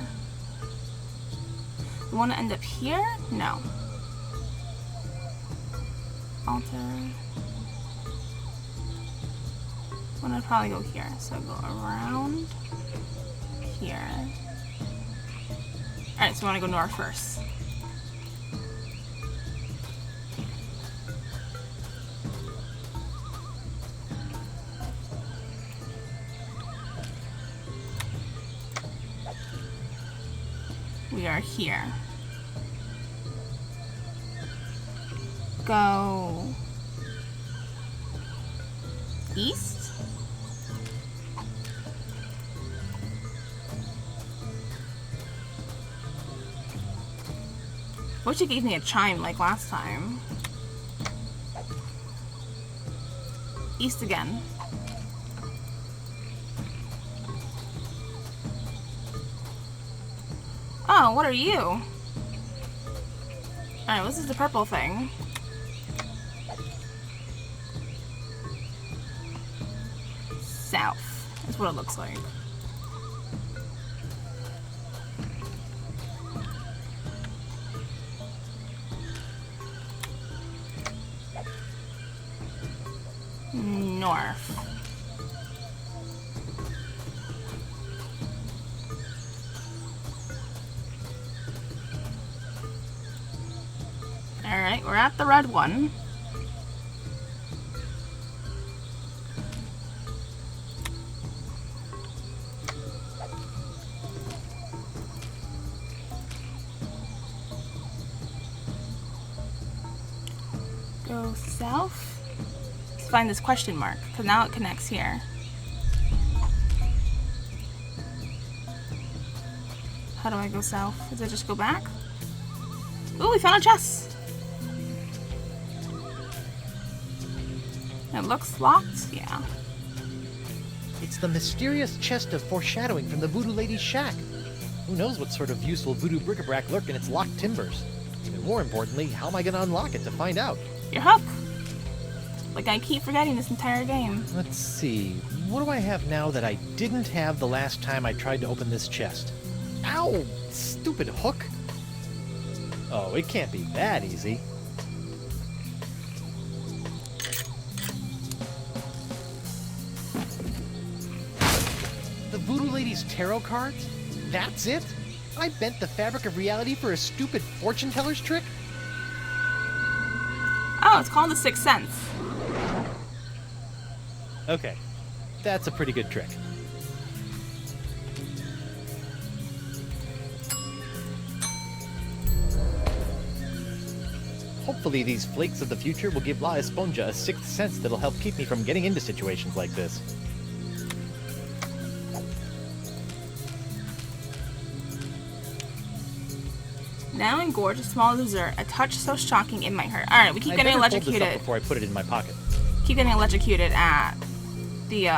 We want to end up here? No. Altar. I want to probably go here. So go around here. Alright, so we want to go north first. We are here. Go east. Wish it gave me a chime like last time. East again. Oh, what are you? Alright, this is the purple thing. South is what it looks like. North. Alright, we're at the red one. Go south. Let's find this question mark, because now it connects here. How do I go south? Does it just go back? Ooh, we found a chest! It looks locked? Yeah. It's the mysterious chest of foreshadowing from the Voodoo Lady's shack. Who knows what sort of useful voodoo bric-a-brac lurk in its locked timbers? Even more importantly, how am I gonna unlock it to find out? Your hook! Like I keep forgetting this entire game. Let's see, what do I have now that I didn't have the last time I tried to open this chest? Ow! Stupid hook! Oh, it can't be that easy. The Voodoo Lady's tarot cards? That's it? I bent the fabric of reality for a stupid fortune teller's trick? Oh, it's called the Sixth Sense. Okay, that's a pretty good trick. Hopefully these flakes of the future will give La Esponja a sixth sense that'll help keep me from getting into situations like this. Now engorge a small dessert, a touch so shocking it might hurt. Alright, we keep getting electrocuted. Hold this up before I put it in my pocket. Keep getting electrocuted at the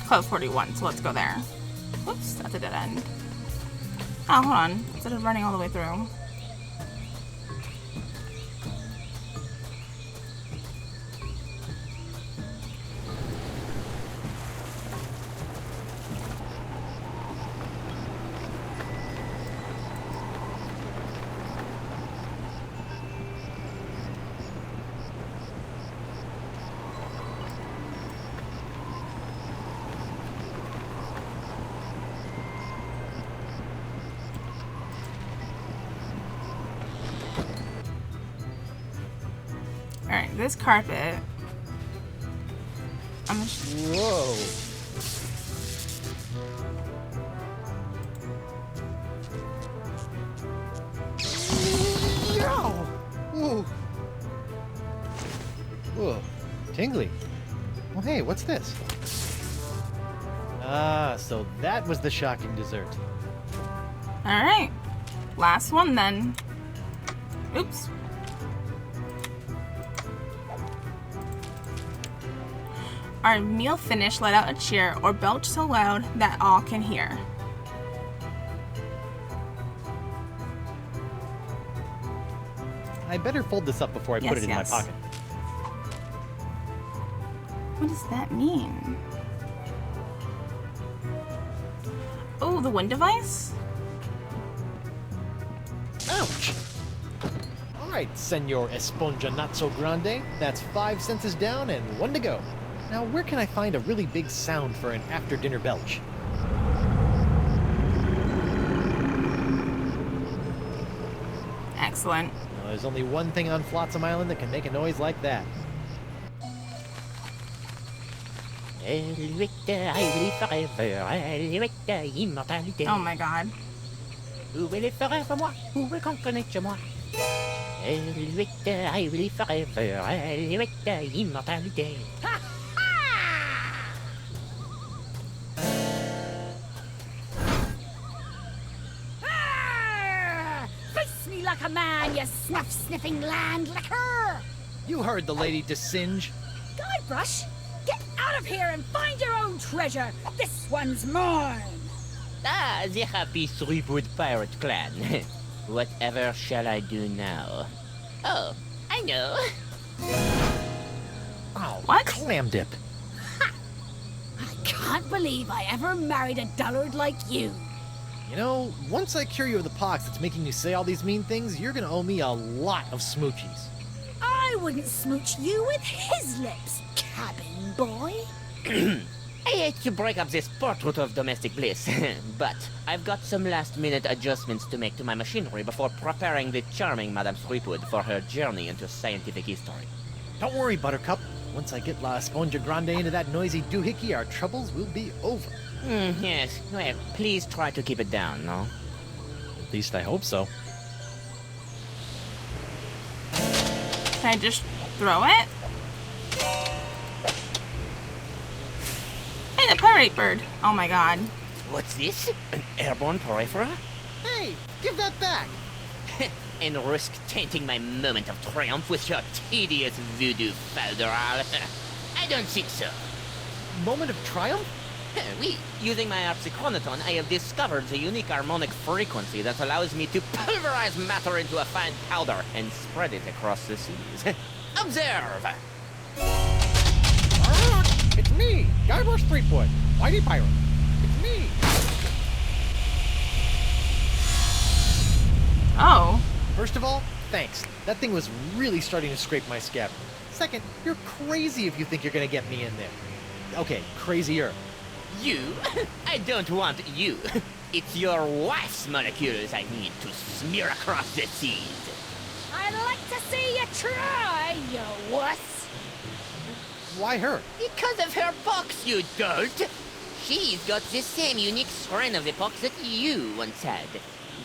Club 41, so let's go there. Whoops, that's a dead end. Oh, hold on. Instead of running all the way through. Alright, this carpet. I'm just. Whoa. Whoa. Whoa. Tingly. Well, hey, what's this? Ah, so that was the shocking dessert. Alright. Last one then. Oops. Our meal finished, let out a cheer or belch so loud that all can hear. I better fold this up before I put it in my pocket. What does that mean? Oh, the wind device? Ouch! Alright, Senor Esponja Not So Grande. That's 5 senses down and 1 to go. Now, where can I find a really big sound for an after-dinner belch? Excellent. Well, there's only one thing on Flotsam Island that can make a noise like that. Oh my god. Who will it forever moi? Who will conquer nature moi? I will forever immortality. Face me like a man, you snuff-sniffing land-licker! You heard the lady Desinge. Guybrush, get out of here and find your own treasure! This one's mine! Ah, the happy Threepwood pirate clan. Whatever shall I do now? Oh, I know. Oh, what? Clam dip. I can't believe I ever married a dullard like you. You know, once I cure you of the pox that's making you say all these mean things, you're gonna owe me a lot of smoochies. I wouldn't smooch you with his lips, cabin boy. I hate to break up this portrait of domestic bliss, but I've got some last-minute adjustments to make to my machinery before preparing the charming Madame Threepwood for her journey into scientific history. Don't worry, Buttercup. Once I get La Esponja Grande into that noisy doohickey, our troubles will be over. Yes, well, please try to keep it down, no? At least I hope so. Can I just throw it? Hey, the pirate bird! Oh my god. What's this? An airborne porifera? Hey, give that back! And risk tainting my moment of triumph with your tedious voodoo falderal? I don't think so. Moment of triumph? Oui, using my Arpsichronoton, I have discovered the unique harmonic frequency that allows me to pulverize matter into a fine powder and spread it across the seas. Observe! It's me, Guybrush Threepwood, Mighty Pirate. It's me. Oh. First of all, thanks. That thing was really starting to scrape my scab. Second, you're crazy if you think you're gonna get me in there. Okay, crazier. You? I don't want you. It's your wife's molecules I need to smear across the seas. I'd like to see you try, you wuss. Why her? Because of her pox, you dolt! She's got the same unique strain of the pox that you once had.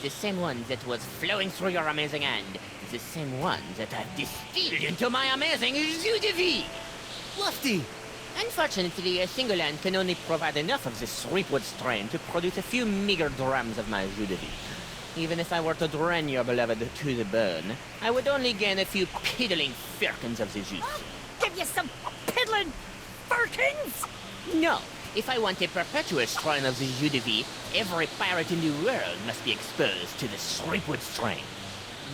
The same one that was flowing through your amazing hand. The same one that I've distilled into my amazing jus de vie. Lefty! Unfortunately, a single hand can only provide enough of this Threepwood strain to produce a few meager drams of my jus de vie. Even if I were to drain your beloved to the bone, I would only gain a few piddling firkins of the juice. I'll give you some piddling firkins! No. If I want a perpetual strain of the jus de vie, every pirate in the world must be exposed to the Threepwood strain.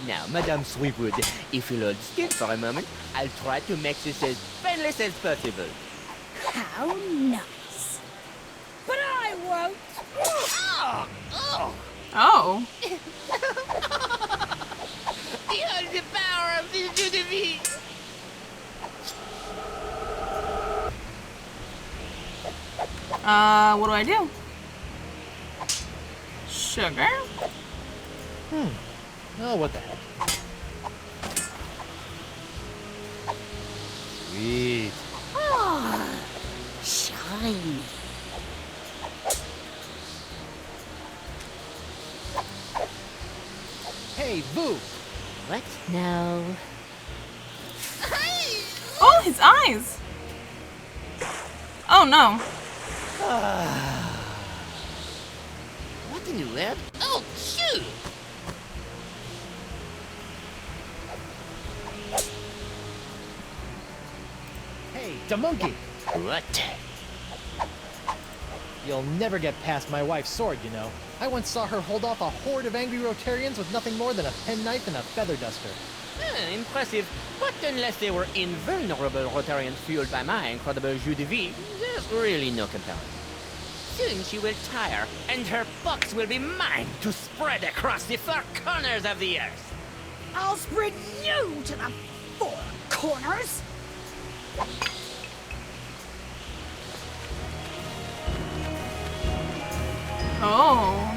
Now, Madame Threepwood, if you'll hold still for a moment, I'll try to make this as painless as possible. How nice. But I won't. Oh. Behold the power of the jus de vie! What do I do? Sugar? Oh, what the heck. Sweet. Ah, shiny. Hey, Boo! What now? Oh, his eyes! Oh no. What in the world? Oh, shoot! Hey, the monkey! What? You'll never get past my wife's sword, you know. I once saw her hold off a horde of angry Rotarians with nothing more than a penknife and a feather duster. Impressive. But unless they were invulnerable Rotarians fueled by my incredible jus de vie, there's really no comparison. Soon she will tire, and her pox will be mine to spread across the four corners of the earth. I'll spread you to the four corners. Oh.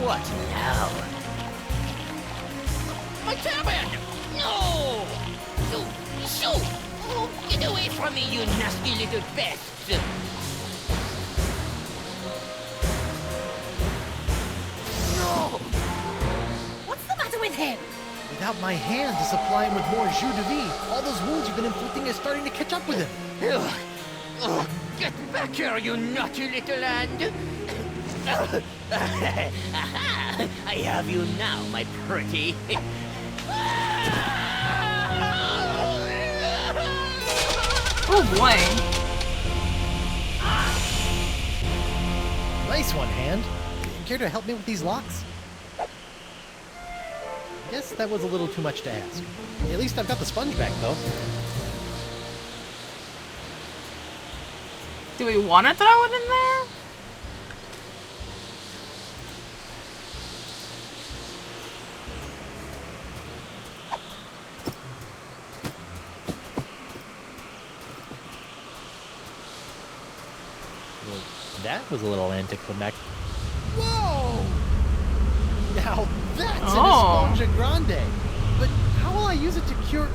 What now? My turban! No! Shoo! Oh, get away from me, you nasty little pest! No! What's the matter with him? Without my hand to supply him with more jus de vie, all those wounds you've been inflicting are starting to catch up with him. Ugh. Get back here, you naughty little hand! I have you now, my pretty. Oh boy. Nice one, Hand. Care to help me with these locks? Guess that was a little too much to ask. At least I've got the sponge back, though. Do we want to throw it in there? Well, that was a little anticlimactic. Whoa! Now that's an Esponja Grande! But how will I use it to cure...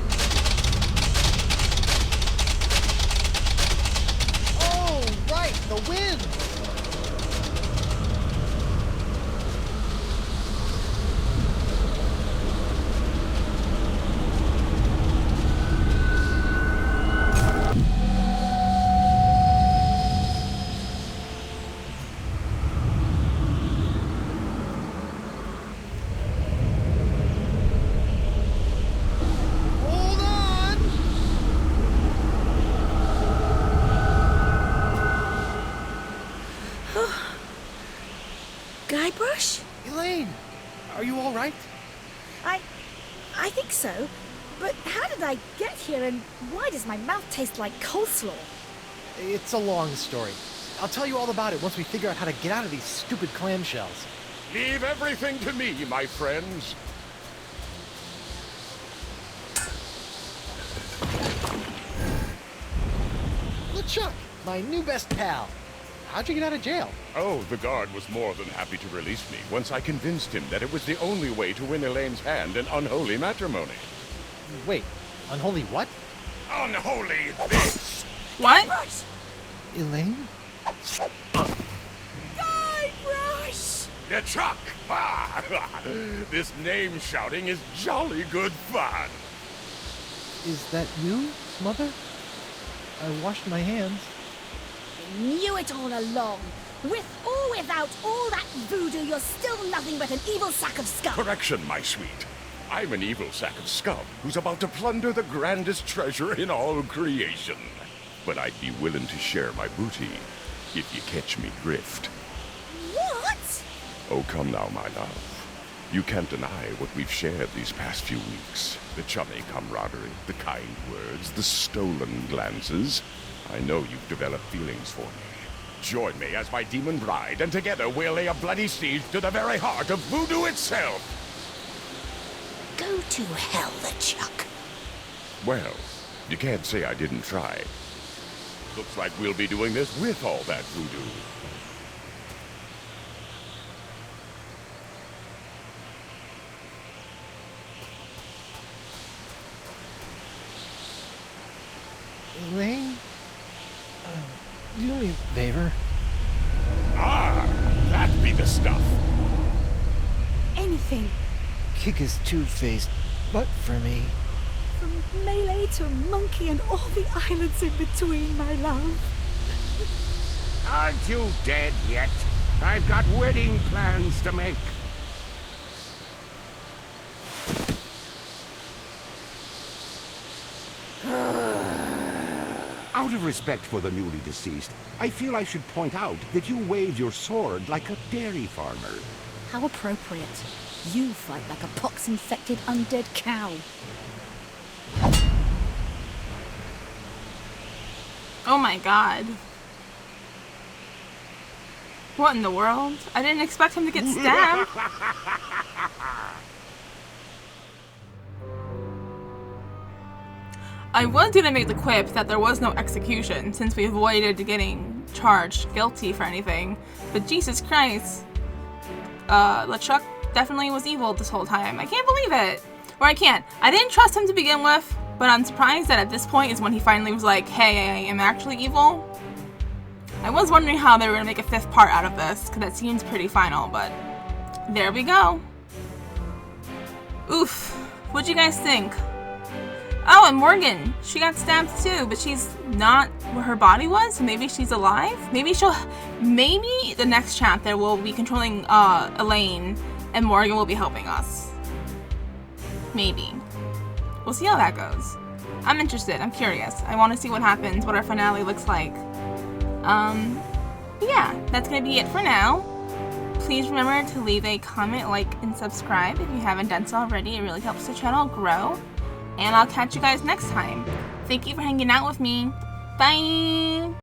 Oh, right! The wind! here, and why does my mouth taste like coleslaw? It's a long story. I'll tell you all about it once we figure out how to get out of these stupid clamshells. Leave everything to me, my friends. LeChuck, my new best pal. How'd you get out of jail? Oh, the guard was more than happy to release me once I convinced him that it was the only way to win Elaine's hand in unholy matrimony. Wait, unholy what? Unholy this! What? Elaine? Guybrush! LeChuck! Ah, this name shouting is jolly good fun. Is that you, Mother? I washed my hands. I knew it all along. With or without all that voodoo, you're still nothing but an evil sack of scum. Correction, my sweet. I'm an evil sack of scum who's about to plunder the grandest treasure in all creation. But I'd be willing to share my booty if you catch me grift. What? Oh, come now, my love. You can't deny what we've shared these past few weeks. The chummy camaraderie, the kind words, the stolen glances. I know you've developed feelings for me. Join me as my demon bride, and together we'll lay a bloody siege to the very heart of voodoo itself. Go to hell, LeChuck. Well, you can't say I didn't try. Looks like we'll be doing this with all that voodoo. Elaine? Do me a favor. Ah, that be the stuff. Anything. Kick his two-faced butt for me. From Melee to Monkey and all the islands in between, my love. Aren't you dead yet? I've got wedding plans to make. Out of respect for the newly deceased, I feel I should point out that you wave your sword like a dairy farmer. How appropriate. You fight like a pox-infected undead cow. Oh my god. What in the world? I didn't expect him to get stabbed. I was gonna make the quip that there was no execution since we avoided getting charged guilty for anything, but Jesus Christ. LeChuck definitely was evil this whole time. I can't believe it. Or I can't. I didn't trust him to begin with, but I'm surprised that at this point is when he finally was like, hey, I am actually evil. I was wondering how they were gonna make a 5th part out of this, because that seems pretty final, but there we go. Oof. What'd you guys think? Oh, and Morgan, she got stabbed too, but she's not where her body was, so maybe she's alive? Maybe the next chapter will be controlling Elaine, and Morgan will be helping us. Maybe. We'll see how that goes. I'm interested, I'm curious. I want to see what happens, what our finale looks like. But yeah, that's gonna be it for now. Please remember to leave a comment, like, and subscribe if you haven't done so already. It really helps the channel grow. And I'll catch you guys next time. Thank you for hanging out with me. Bye!